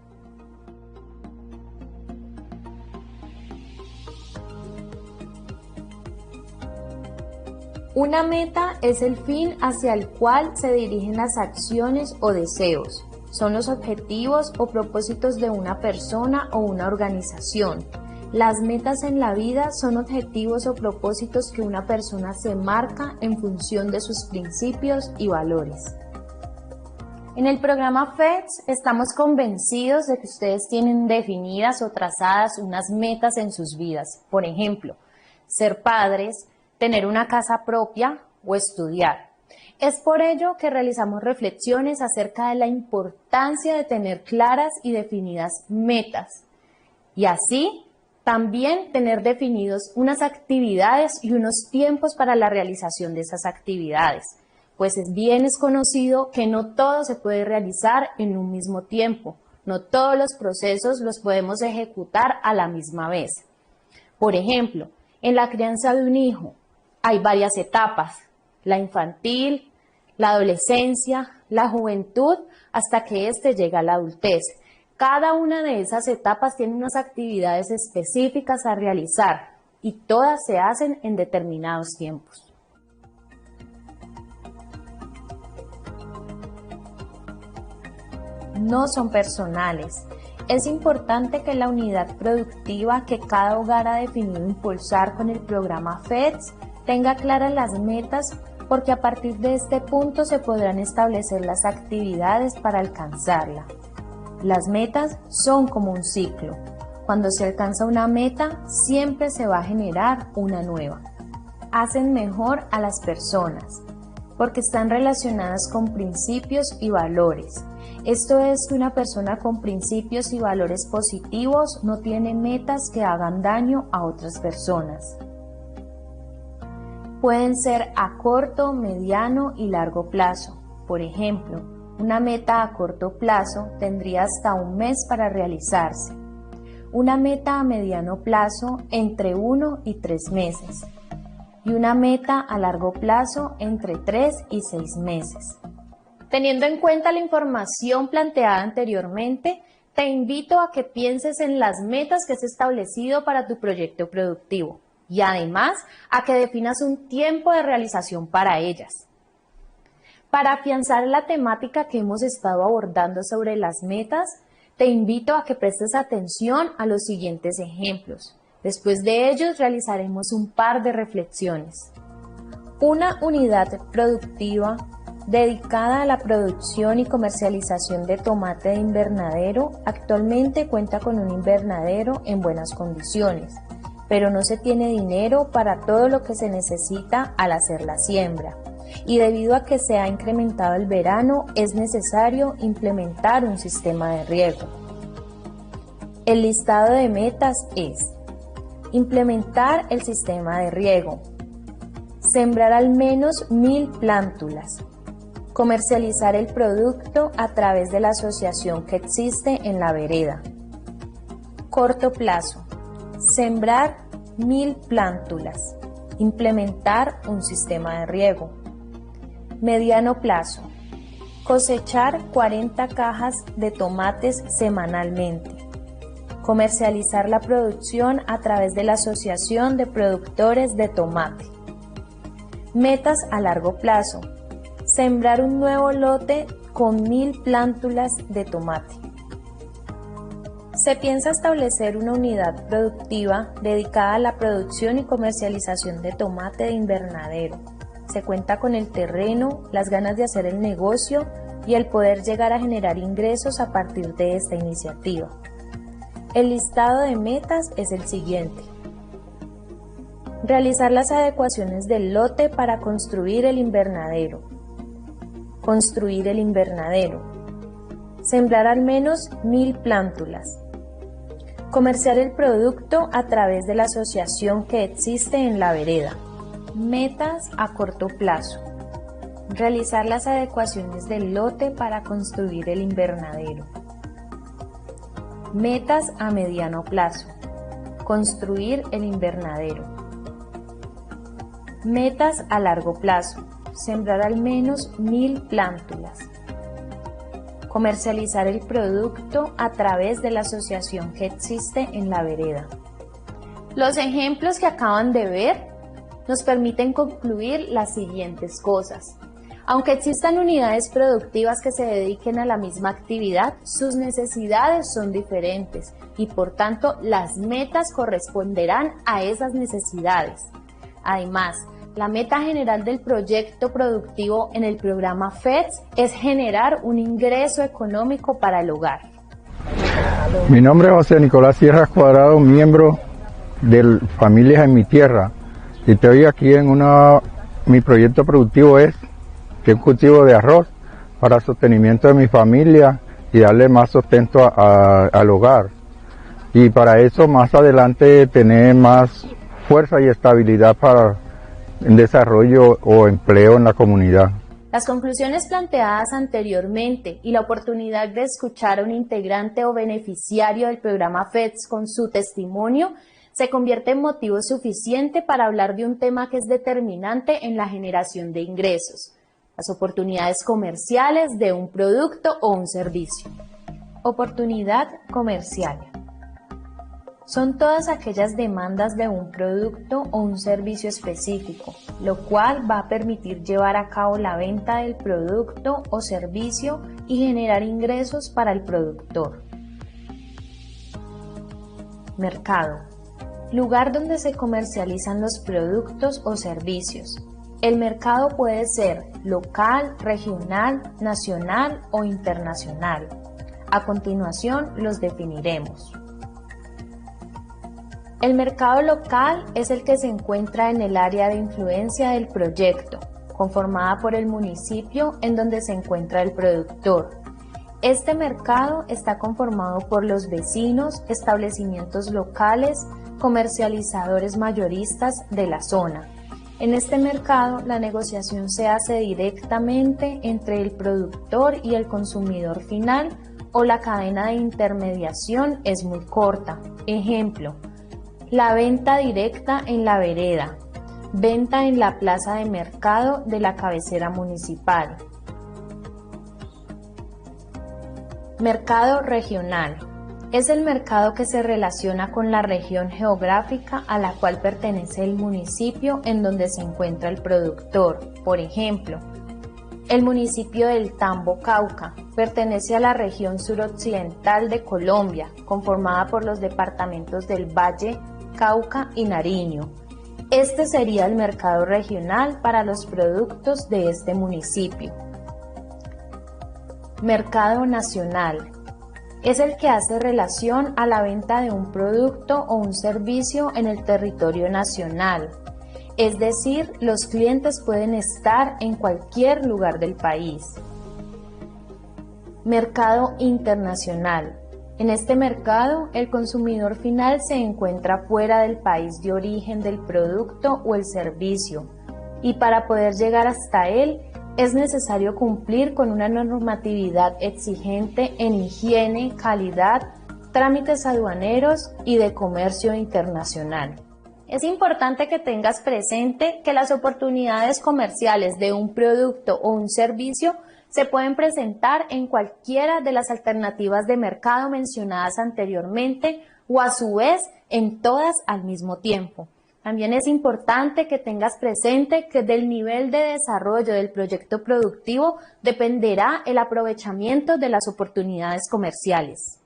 Una meta es el fin hacia el cual se dirigen las acciones o deseos. Son los objetivos o propósitos de una persona o una organización. Las metas en la vida son objetivos o propósitos que una persona se marca en función de sus principios y valores. En el programa FEDS estamos convencidos de que ustedes tienen definidas o trazadas unas metas en sus vidas. Por ejemplo, ser padres, tener una casa propia o estudiar. Es por ello que realizamos reflexiones acerca de la importancia de tener claras y definidas metas y así también tener definidos unas actividades y unos tiempos para la realización de esas actividades, pues es conocido que no todo se puede realizar en un mismo tiempo, no todos los procesos los podemos ejecutar a la misma vez. Por ejemplo, en la crianza de un hijo hay varias etapas, la infantil, la adolescencia, la juventud, hasta que éste llega a la adultez. Cada una de esas etapas tiene unas actividades específicas a realizar y todas se hacen en determinados tiempos. No son personales. Es importante que la unidad productiva que cada hogar ha definido impulsar con el programa FEDS tenga claras las metas, porque a partir de este punto se podrán establecer las actividades para alcanzarla. Las metas son como un ciclo. Cuando se alcanza una meta, siempre se va a generar una nueva. Hacen mejor a las personas, porque están relacionadas con principios y valores. Esto es que una persona con principios y valores positivos no tiene metas que hagan daño a otras personas. Pueden ser a corto, mediano y largo plazo. Por ejemplo, una meta a corto plazo tendría hasta un mes para realizarse. Una meta a mediano plazo entre 1 y 3 meses. Y una meta a largo plazo entre 3 y 6 meses. Teniendo en cuenta la información planteada anteriormente, te invito a que pienses en las metas que has establecido para tu proyecto productivo y además a que definas un tiempo de realización para ellas. Para afianzar la temática que hemos estado abordando sobre las metas, te invito a que prestes atención a los siguientes ejemplos. Después de ellos realizaremos un par de reflexiones. Una unidad productiva dedicada a la producción y comercialización de tomate de invernadero actualmente cuenta con un invernadero en buenas condiciones, pero no se tiene dinero para todo lo que se necesita al hacer la siembra. Y debido a que se ha incrementado el verano, es necesario implementar un sistema de riego. El listado de metas es: implementar el sistema de riego, sembrar al menos 1000 plántulas, comercializar el producto a través de la asociación que existe en la vereda. Corto plazo: sembrar 1000 plántulas, implementar un sistema de riego. Mediano plazo: cosechar 40 cajas de tomates semanalmente. Comercializar la producción a través de la Asociación de Productores de Tomate. Metas a largo plazo: sembrar un nuevo lote con 1000 plántulas de tomate. Se piensa establecer una unidad productiva dedicada a la producción y comercialización de tomate de invernadero. Se cuenta con el terreno, las ganas de hacer el negocio y el poder llegar a generar ingresos a partir de esta iniciativa. El listado de metas es el siguiente: realizar las adecuaciones del lote para construir el invernadero. Construir el invernadero. Sembrar al menos 1000 plántulas. Comerciar el producto a través de la asociación que existe en la vereda. Metas a corto plazo: realizar las adecuaciones del lote para construir el invernadero. Metas a mediano plazo: construir el invernadero. Metas a largo plazo: sembrar al menos 1000 plántulas. Comercializar el producto a través de la asociación que existe en la vereda. Los ejemplos que acaban de ver nos permiten concluir las siguientes cosas. Aunque existan unidades productivas que se dediquen a la misma actividad, sus necesidades son diferentes y por tanto las metas corresponderán a esas necesidades. Además, la meta general del proyecto productivo en el programa FEDS es generar un ingreso económico para el hogar. Mi nombre es José Nicolás Sierras Cuadrado, miembro de Familias en mi Tierra, y estoy aquí mi proyecto productivo es un cultivo de arroz para sostenimiento de mi familia y darle más sustento al hogar. Y para eso más adelante tener más fuerza y estabilidad para el desarrollo o empleo en la comunidad. Las conclusiones planteadas anteriormente y la oportunidad de escuchar a un integrante o beneficiario del programa FEDS con su testimonio se convierte en motivo suficiente para hablar de un tema que es determinante en la generación de ingresos: las oportunidades comerciales de un producto o un servicio. Oportunidad comercial. Son todas aquellas demandas de un producto o un servicio específico, lo cual va a permitir llevar a cabo la venta del producto o servicio y generar ingresos para el productor. Mercado. Lugar donde se comercializan los productos o servicios. El mercado puede ser local, regional, nacional o internacional. A continuación los definiremos. El mercado local es el que se encuentra en el área de influencia del proyecto, conformada por el municipio en donde se encuentra el productor. Este mercado está conformado por los vecinos, establecimientos locales, comercializadores mayoristas de la zona. En este mercado, la negociación se hace directamente entre el productor y el consumidor final, o la cadena de intermediación es muy corta. Ejemplo: la venta directa en la vereda, venta en la plaza de mercado de la cabecera municipal. Mercado regional. Es el mercado que se relaciona con la región geográfica a la cual pertenece el municipio en donde se encuentra el productor. Por ejemplo, el municipio del Tambo, Cauca, pertenece a la región suroccidental de Colombia, conformada por los departamentos del Valle, Cauca y Nariño. Este sería el mercado regional para los productos de este municipio. Mercado nacional. Es el que hace relación a la venta de un producto o un servicio en el territorio nacional. Es decir, los clientes pueden estar en cualquier lugar del país. Mercado internacional. En este mercado, el consumidor final se encuentra fuera del país de origen del producto o el servicio, y para poder llegar hasta él, es necesario cumplir con una normatividad exigente en higiene, calidad, trámites aduaneros y de comercio internacional. Es importante que tengas presente que las oportunidades comerciales de un producto o un servicio se pueden presentar en cualquiera de las alternativas de mercado mencionadas anteriormente o a su vez en todas al mismo tiempo. También es importante que tengas presente que del nivel de desarrollo del proyecto productivo dependerá el aprovechamiento de las oportunidades comerciales.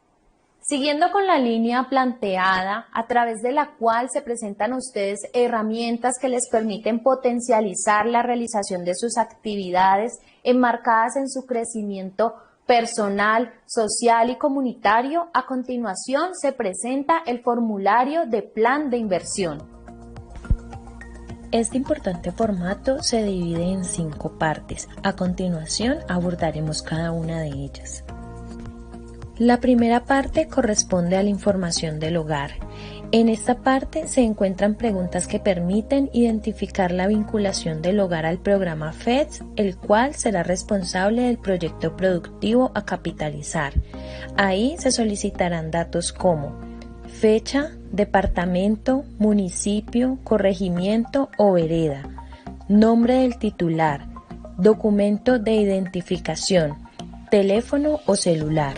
Siguiendo con la línea planteada, a través de la cual se presentan a ustedes herramientas que les permiten potencializar la realización de sus actividades enmarcadas en su crecimiento personal, social y comunitario, a continuación se presenta el formulario de plan de inversión. Este importante formato se divide en 5 partes. A continuación abordaremos cada una de ellas. La primera parte corresponde a la información del hogar. En esta parte se encuentran preguntas que permiten identificar la vinculación del hogar al programa FEDS, el cual será responsable del proyecto productivo a capitalizar. Ahí se solicitarán datos como fecha, departamento, municipio, corregimiento o vereda, nombre del titular, documento de identificación, teléfono o celular.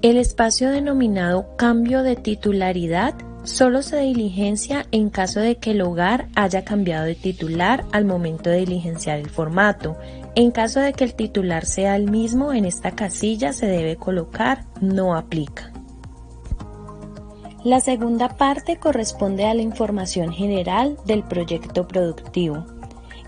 El espacio denominado cambio de titularidad solo se diligencia en caso de que el hogar haya cambiado de titular al momento de diligenciar el formato. En caso de que el titular sea el mismo, en esta casilla se debe colocar "no aplica". La segunda parte corresponde a la información general del proyecto productivo.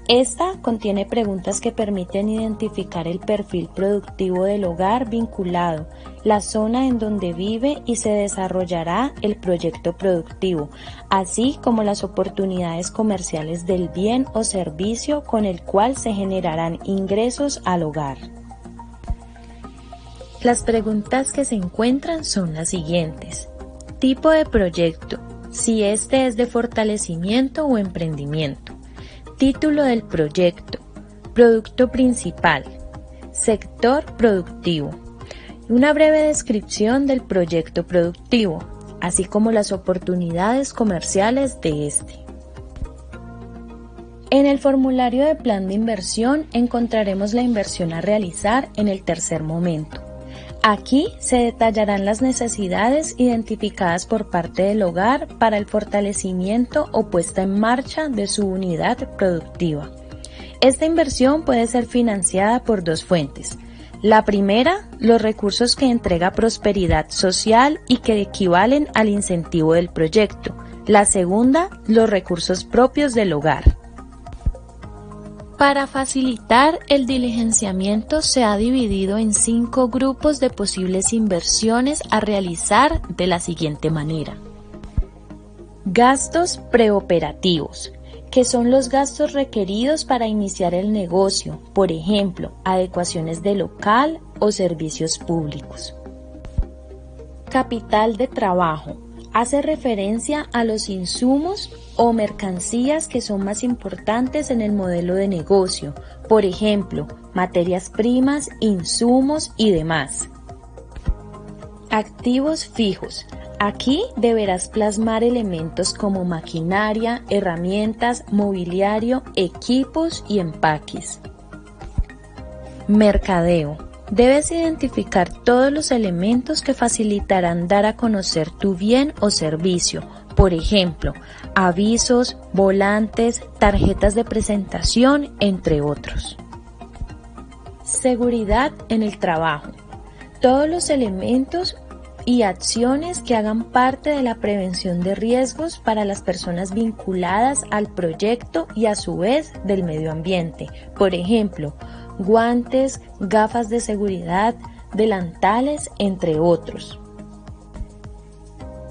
Esta contiene preguntas que permiten identificar el perfil productivo del hogar vinculado, la zona en donde vive y se desarrollará el proyecto productivo, así como las oportunidades comerciales del bien o servicio con el cual se generarán ingresos al hogar. Las preguntas que se encuentran son las siguientes. Tipo de proyecto, si este es de fortalecimiento o emprendimiento. Título del proyecto, producto principal, sector productivo. Una breve descripción del proyecto productivo, así como las oportunidades comerciales de este. En el formulario de plan de inversión encontraremos la inversión a realizar en el tercer momento. Aquí se detallarán las necesidades identificadas por parte del hogar para el fortalecimiento o puesta en marcha de su unidad productiva. Esta inversión puede ser financiada por dos fuentes. La primera, los recursos que entrega Prosperidad Social y que equivalen al incentivo del proyecto. La segunda, los recursos propios del hogar. Para facilitar el diligenciamiento se ha dividido en 5 grupos de posibles inversiones a realizar de la siguiente manera. Gastos preoperativos, que son los gastos requeridos para iniciar el negocio, por ejemplo, adecuaciones de local o servicios públicos. Capital de trabajo. Hace referencia a los insumos o mercancías que son más importantes en el modelo de negocio, por ejemplo, materias primas, insumos y demás. Activos fijos. Aquí deberás plasmar elementos como maquinaria, herramientas, mobiliario, equipos y empaques. Mercadeo. Debes identificar todos los elementos que facilitarán dar a conocer tu bien o servicio, por ejemplo, avisos, volantes, tarjetas de presentación, entre otros. Seguridad en el trabajo. Todos los elementos y acciones que hagan parte de la prevención de riesgos para las personas vinculadas al proyecto y a su vez del medio ambiente, por ejemplo, guantes, gafas de seguridad, delantales, entre otros.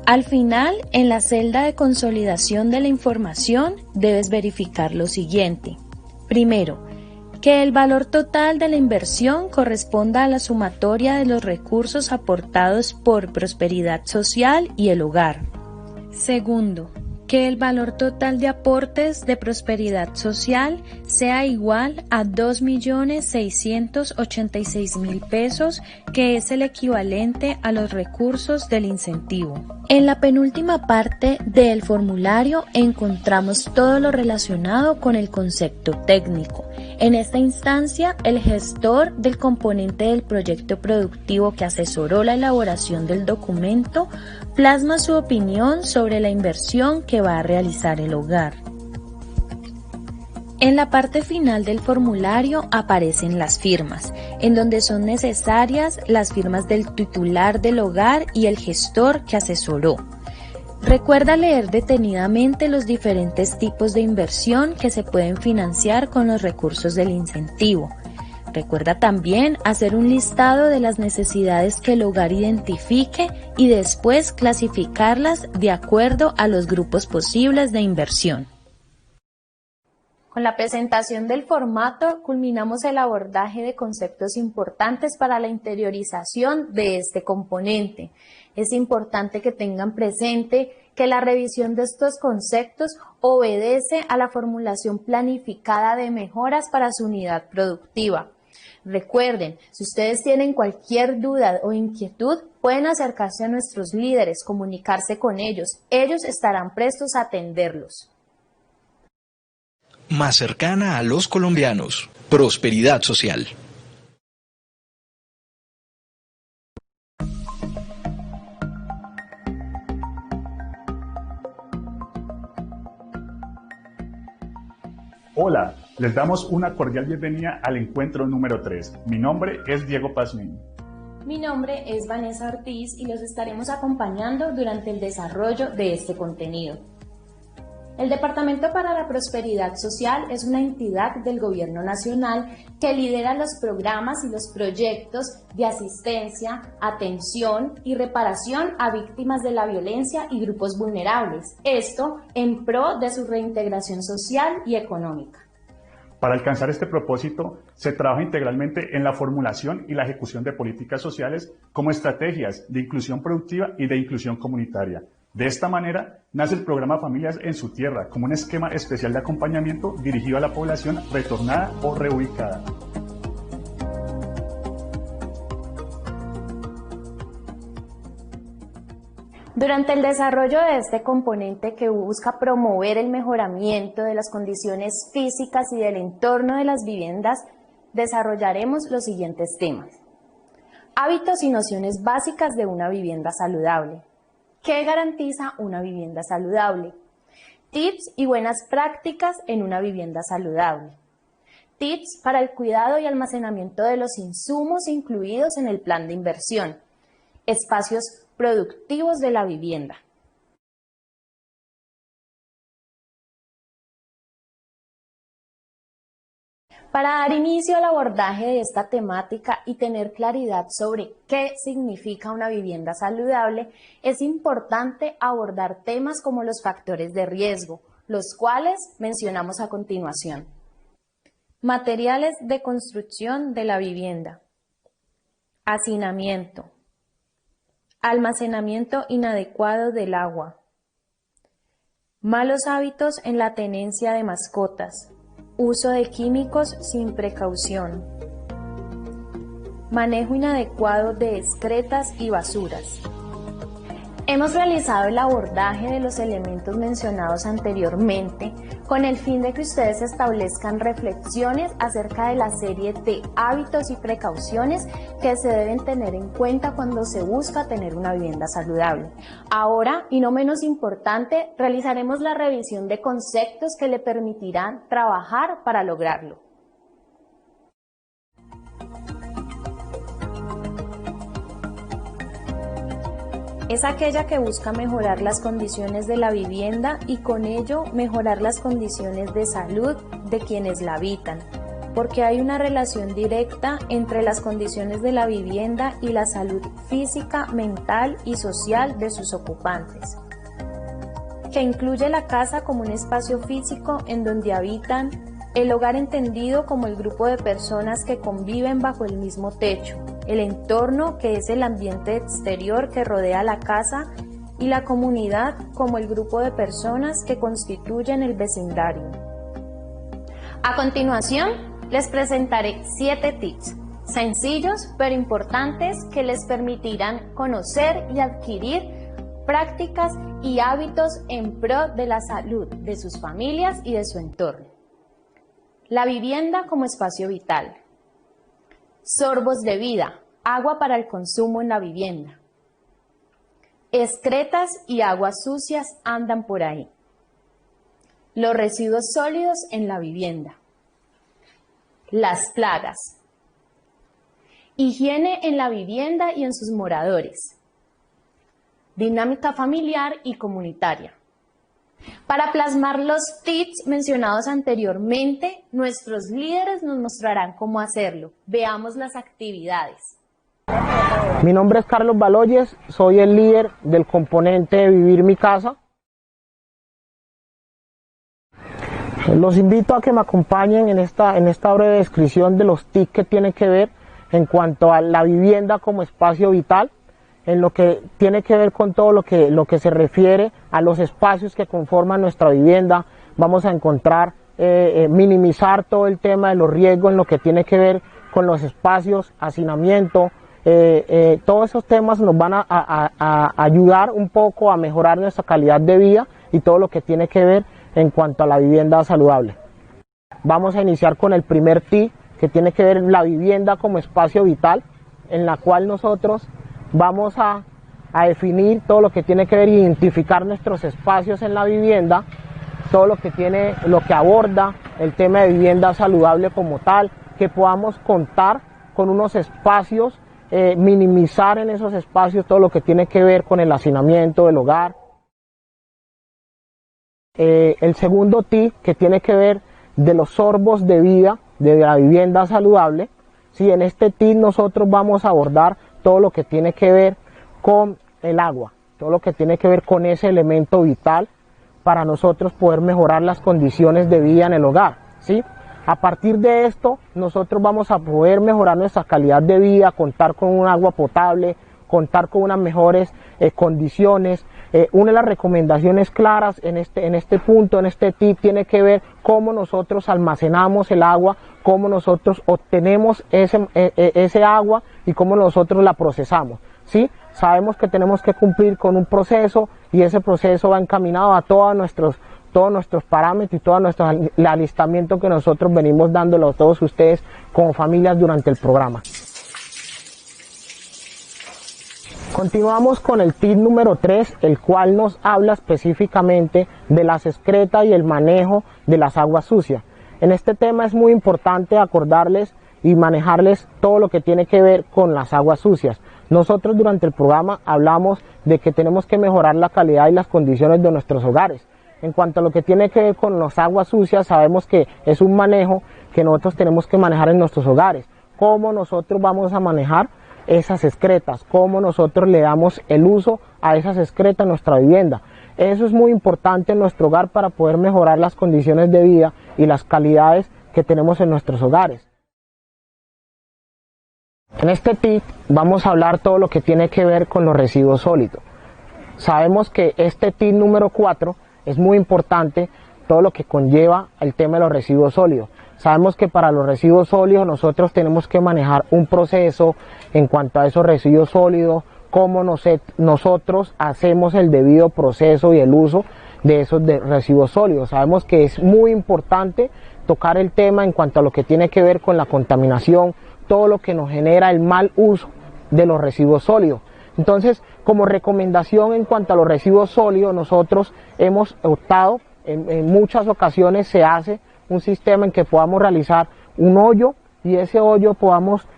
Al final, en la celda de consolidación de la información, debes verificar lo siguiente. Primero, que el valor total de la inversión corresponda a la sumatoria de los recursos aportados por Prosperidad Social y el hogar. Segundo, que el valor total de aportes de Prosperidad Social sea igual a 2.686.000 pesos, que es el equivalente a los recursos del incentivo. En la penúltima parte del formulario encontramos todo lo relacionado con el concepto técnico. En esta instancia, el gestor del componente del proyecto productivo que asesoró la elaboración del documento plasma su opinión sobre la inversión que va a realizar el hogar. En la parte final del formulario aparecen las firmas, en donde son necesarias las firmas del titular del hogar y el gestor que asesoró. Recuerda leer detenidamente los diferentes tipos de inversión que se pueden financiar con los recursos del incentivo. Recuerda también hacer un listado de las necesidades que el hogar identifique y después clasificarlas de acuerdo a los grupos posibles de inversión. Con la presentación del formato culminamos el abordaje de conceptos importantes para la interiorización de este componente. Es importante que tengan presente que la revisión de estos conceptos obedece a la formulación planificada de mejoras para su unidad productiva. Recuerden, si ustedes tienen cualquier duda o inquietud, pueden acercarse a nuestros líderes, comunicarse con ellos. Ellos estarán prestos a atenderlos. Más cercana a los colombianos. Prosperidad Social. Hola, les damos una cordial bienvenida al encuentro número 3. Mi nombre es Diego Pazmiño. Mi nombre es Vanessa Ortiz y los estaremos acompañando durante el desarrollo de este contenido. El Departamento para la Prosperidad Social es una entidad del Gobierno Nacional que lidera los programas y los proyectos de asistencia, atención y reparación a víctimas de la violencia y grupos vulnerables, esto en pro de su reintegración social y económica. Para alcanzar este propósito, se trabaja integralmente en la formulación y la ejecución de políticas sociales como estrategias de inclusión productiva y de inclusión comunitaria. De esta manera, nace el programa Familias en su Tierra como un esquema especial de acompañamiento dirigido a la población retornada o reubicada. Durante el desarrollo de este componente que busca promover el mejoramiento de las condiciones físicas y del entorno de las viviendas, desarrollaremos los siguientes temas. Hábitos y nociones básicas de una vivienda saludable. ¿Qué garantiza una vivienda saludable? Tips y buenas prácticas en una vivienda saludable. Tips para el cuidado y almacenamiento de los insumos incluidos en el plan de inversión. Espacios productivos de la vivienda. Para dar inicio al abordaje de esta temática y tener claridad sobre qué significa una vivienda saludable, es importante abordar temas como los factores de riesgo, los cuales mencionamos a continuación. Materiales de construcción de la vivienda. Hacinamiento. Almacenamiento inadecuado del agua. Malos hábitos en la tenencia de mascotas. Uso de químicos sin precaución. Manejo inadecuado de excretas y basuras. Hemos realizado el abordaje de los elementos mencionados anteriormente con el fin de que ustedes establezcan reflexiones acerca de la serie de hábitos y precauciones que se deben tener en cuenta cuando se busca tener una vivienda saludable. Ahora, y no menos importante, realizaremos la revisión de conceptos que le permitirán trabajar para lograrlo. Es aquella que busca mejorar las condiciones de la vivienda y con ello mejorar las condiciones de salud de quienes la habitan, porque hay una relación directa entre las condiciones de la vivienda y la salud física, mental y social de sus ocupantes, que incluye la casa como un espacio físico en donde habitan, el hogar entendido como el grupo de personas que conviven bajo el mismo techo, el entorno que es el ambiente exterior que rodea la casa y la comunidad como el grupo de personas que constituyen el vecindario. A continuación, les presentaré 7 tips, sencillos pero importantes que les permitirán conocer y adquirir prácticas y hábitos en pro de la salud de sus familias y de su entorno. La vivienda como espacio vital. Sorbos de vida, agua para el consumo en la vivienda. Excretas y aguas sucias andan por ahí. Los residuos sólidos en la vivienda. Las plagas. Higiene en la vivienda y en sus moradores. Dinámica familiar y comunitaria. Para plasmar los tips mencionados anteriormente, nuestros líderes nos mostrarán cómo hacerlo. Veamos las actividades. Mi nombre es Carlos Baloyes, soy el líder del componente de Vivir mi Casa. Los invito a que me acompañen en esta breve descripción de los tips que tienen que ver en cuanto a la vivienda como espacio vital, en lo que tiene que ver con todo lo que se refiere a los espacios que conforman nuestra vivienda. Vamos a encontrar minimizar todo el tema de los riesgos en lo que tiene que ver con los espacios, hacinamiento. Todos esos temas nos van a ayudar un poco a mejorar nuestra calidad de vida y todo lo que tiene que ver en cuanto a la vivienda saludable. Vamos a iniciar con el primer tip, que tiene que ver la vivienda como espacio vital, en la cual nosotros vamos a definir todo lo que tiene que ver, identificar nuestros espacios en la vivienda, todo lo que aborda el tema de vivienda saludable como tal, que podamos contar con unos espacios, minimizar en esos espacios todo lo que tiene que ver con el hacinamiento del hogar. El segundo tip que tiene que ver de los sorbos de vida de la vivienda saludable. Sí, en este tip nosotros vamos a abordar todo lo que tiene que ver con el agua, todo lo que tiene que ver con ese elemento vital para nosotros poder mejorar las condiciones de vida en el hogar, ¿sí? A partir de esto, nosotros vamos a poder mejorar nuestra calidad de vida, contar con un agua potable, contar con unas mejores condiciones. Una de las recomendaciones claras en este punto, en este tip, tiene que ver cómo nosotros almacenamos el agua, cómo nosotros obtenemos ese agua y cómo nosotros la procesamos, ¿sí? Sabemos que tenemos que cumplir con un proceso y ese proceso va encaminado a todos nuestros parámetros y todo el alistamiento que nosotros venimos dándole a todos ustedes como familias durante el programa. Continuamos con el tip número 3, el cual nos habla específicamente de las excretas y el manejo de las aguas sucias. En este tema es muy importante acordarles y manejarles todo lo que tiene que ver con las aguas sucias. Nosotros durante el programa hablamos de que tenemos que mejorar la calidad y las condiciones de nuestros hogares. En cuanto a lo que tiene que ver con las aguas sucias, sabemos que es un manejo que nosotros tenemos que manejar en nuestros hogares. ¿Cómo nosotros vamos a manejar esas excretas? ¿Cómo nosotros le damos el uso a esas excretas en nuestra vivienda? Eso es muy importante en nuestro hogar para poder mejorar las condiciones de vida y las calidades que tenemos en nuestros hogares. En este tip vamos a hablar todo lo que tiene que ver con los residuos sólidos. Sabemos que este tip número 4 es muy importante, todo lo que conlleva el tema de los residuos sólidos. Sabemos que para los residuos sólidos nosotros tenemos que manejar un proceso en cuanto a esos residuos sólidos, cómo nosotros hacemos el debido proceso y el uso de esos residuos sólidos. Sabemos que es muy importante tocar el tema en cuanto a lo que tiene que ver con la contaminación, todo lo que nos genera el mal uso de los residuos sólidos. Entonces, como recomendación en cuanto a los residuos sólidos, nosotros hemos optado, en muchas ocasiones se hace un sistema en que podamos realizar un hoyo y ese hoyo podamos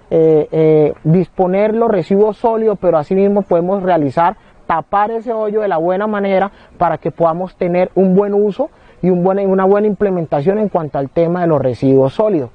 disponer los residuos sólidos, pero asimismo podemos tapar ese hoyo de la buena manera para que podamos tener un buen uso y una buena implementación en cuanto al tema de los residuos sólidos.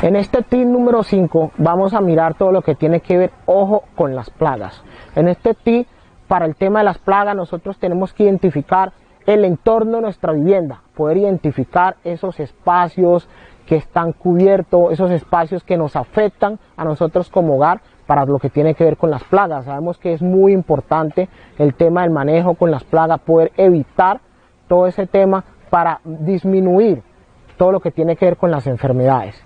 En este tip número 5 vamos a mirar todo lo que tiene que ver, ojo, con las plagas. En este tip, para el tema de las plagas, nosotros tenemos que identificar el entorno de nuestra vivienda, poder identificar esos espacios que están cubiertos, esos espacios que nos afectan a nosotros como hogar para lo que tiene que ver con las plagas. Sabemos que es muy importante el tema del manejo con las plagas, poder evitar todo ese tema para disminuir todo lo que tiene que ver con las enfermedades.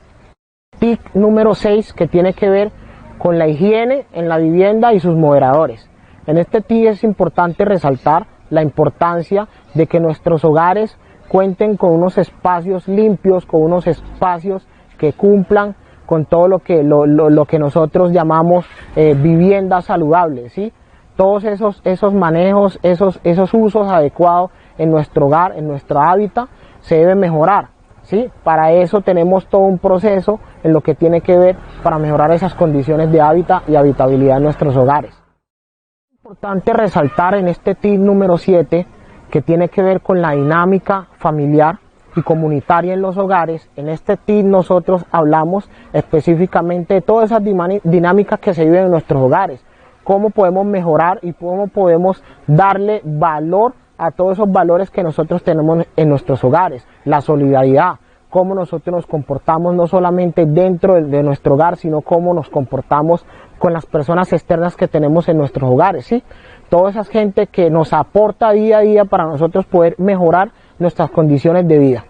Tip número 6, que tiene que ver con la higiene en la vivienda y sus moderadores. En este tip es importante resaltar la importancia de que nuestros hogares cuenten con unos espacios limpios, con unos espacios que cumplan con todo lo que nosotros llamamos vivienda saludable, ¿sí? Todos esos manejos, esos usos adecuados en nuestro hogar, en nuestro hábitat, se deben mejorar, ¿sí? Para eso tenemos todo un proceso en lo que tiene que ver para mejorar esas condiciones de hábitat y habitabilidad en nuestros hogares. Es importante resaltar en este tip número 7 que tiene que ver con la dinámica familiar y comunitaria en los hogares. En este tip nosotros hablamos específicamente de todas esas dinámicas que se viven en nuestros hogares, cómo podemos mejorar y cómo podemos darle valor a todos esos valores que nosotros tenemos en nuestros hogares, la solidaridad, cómo nosotros nos comportamos no solamente dentro de nuestro hogar, sino cómo nos comportamos con las personas externas que tenemos en nuestros hogares, ¿sí? Toda esa gente que nos aporta día a día para nosotros poder mejorar nuestras condiciones de vida.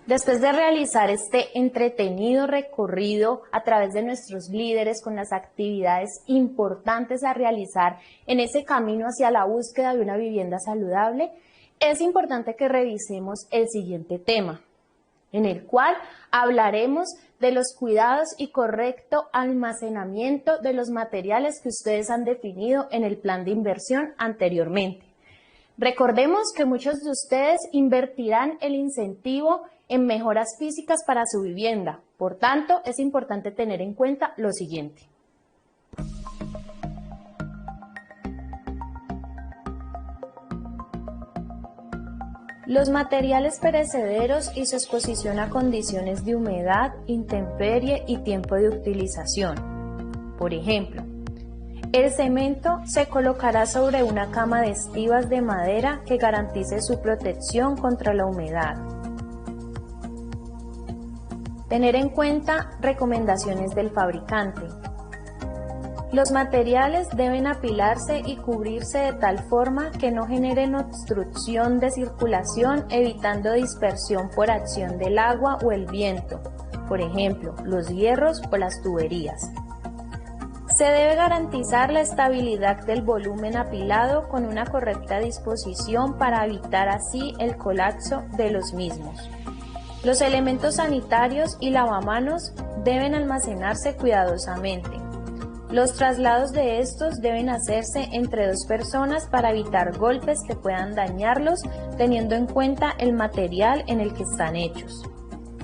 Después de realizar este entretenido recorrido a través de nuestros líderes con las actividades importantes a realizar en ese camino hacia la búsqueda de una vivienda saludable, es importante que revisemos el siguiente tema. en el cual hablaremos de los cuidados y correcto almacenamiento de los materiales que ustedes han definido en el plan de inversión anteriormente. Recordemos que muchos de ustedes invertirán el incentivo en mejoras físicas para su vivienda. Por tanto, es importante tener en cuenta lo siguiente. Los materiales perecederos y su exposición a condiciones de humedad, intemperie y tiempo de utilización. Por ejemplo, el cemento se colocará sobre una cama de estivas de madera que garantice su protección contra la humedad. Tener en cuenta recomendaciones del fabricante. Los materiales deben apilarse y cubrirse de tal forma que no generen obstrucción de circulación, evitando dispersión por acción del agua o el viento, por ejemplo, los hierros o las tuberías. Se debe garantizar la estabilidad del volumen apilado con una correcta disposición para evitar así el colapso de los mismos. Los elementos sanitarios y lavamanos deben almacenarse cuidadosamente. Los traslados de estos deben hacerse entre dos personas para evitar golpes que puedan dañarlos, teniendo en cuenta el material en el que están hechos.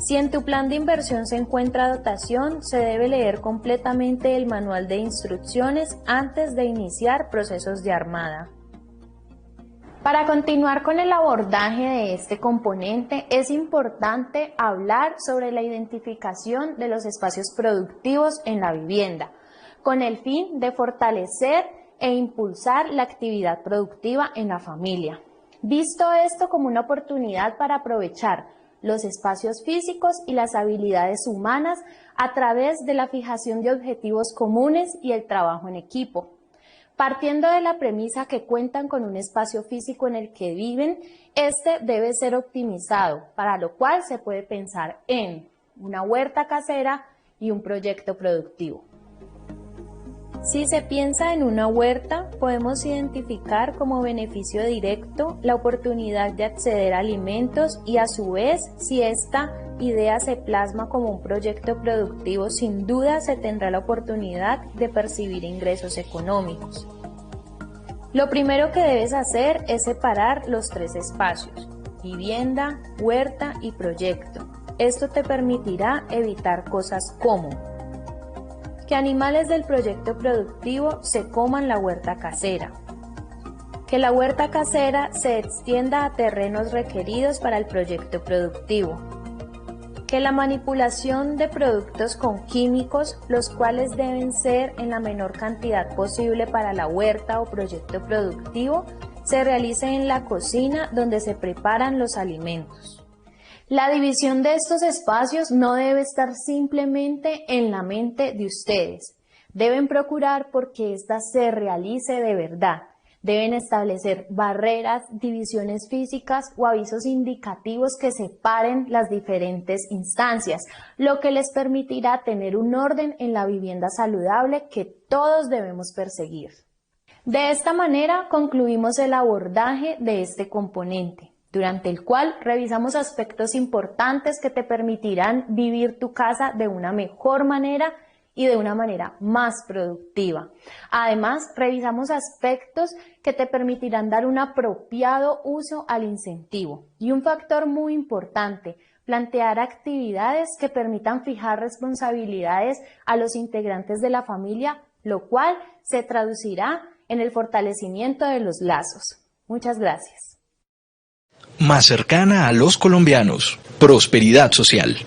Si en tu plan de inversión se encuentra dotación, se debe leer completamente el manual de instrucciones antes de iniciar procesos de armada. Para continuar con el abordaje de este componente, es importante hablar sobre la identificación de los espacios productivos en la vivienda, con el fin de fortalecer e impulsar la actividad productiva en la familia. Visto esto como una oportunidad para aprovechar los espacios físicos y las habilidades humanas a través de la fijación de objetivos comunes y el trabajo en equipo. Partiendo de la premisa que cuentan con un espacio físico en el que viven, este debe ser optimizado, para lo cual se puede pensar en una huerta casera y un proyecto productivo. Si se piensa en una huerta, podemos identificar como beneficio directo la oportunidad de acceder a alimentos y a su vez, si esta idea se plasma como un proyecto productivo, sin duda se tendrá la oportunidad de percibir ingresos económicos. Lo primero que debes hacer es separar los tres espacios: vivienda, huerta y proyecto. Esto te permitirá evitar cosas como que animales del proyecto productivo se coman la huerta casera, que la huerta casera se extienda a terrenos requeridos para el proyecto productivo, que la manipulación de productos con químicos, los cuales deben ser en la menor cantidad posible para la huerta o proyecto productivo, se realice en la cocina donde se preparan los alimentos. La división de estos espacios no debe estar simplemente en la mente de ustedes. Deben procurar porque ésta se realice de verdad. Deben establecer barreras, divisiones físicas o avisos indicativos que separen las diferentes instancias, lo que les permitirá tener un orden en la vivienda saludable que todos debemos perseguir. De esta manera concluimos el abordaje de este componente, durante el cual revisamos aspectos importantes que te permitirán vivir tu casa de una mejor manera y de una manera más productiva. Además, revisamos aspectos que te permitirán dar un apropiado uso al incentivo. Y un factor muy importante, plantear actividades que permitan fijar responsabilidades a los integrantes de la familia, lo cual se traducirá en el fortalecimiento de los lazos. Muchas gracias. Más cercana a los colombianos. Prosperidad social.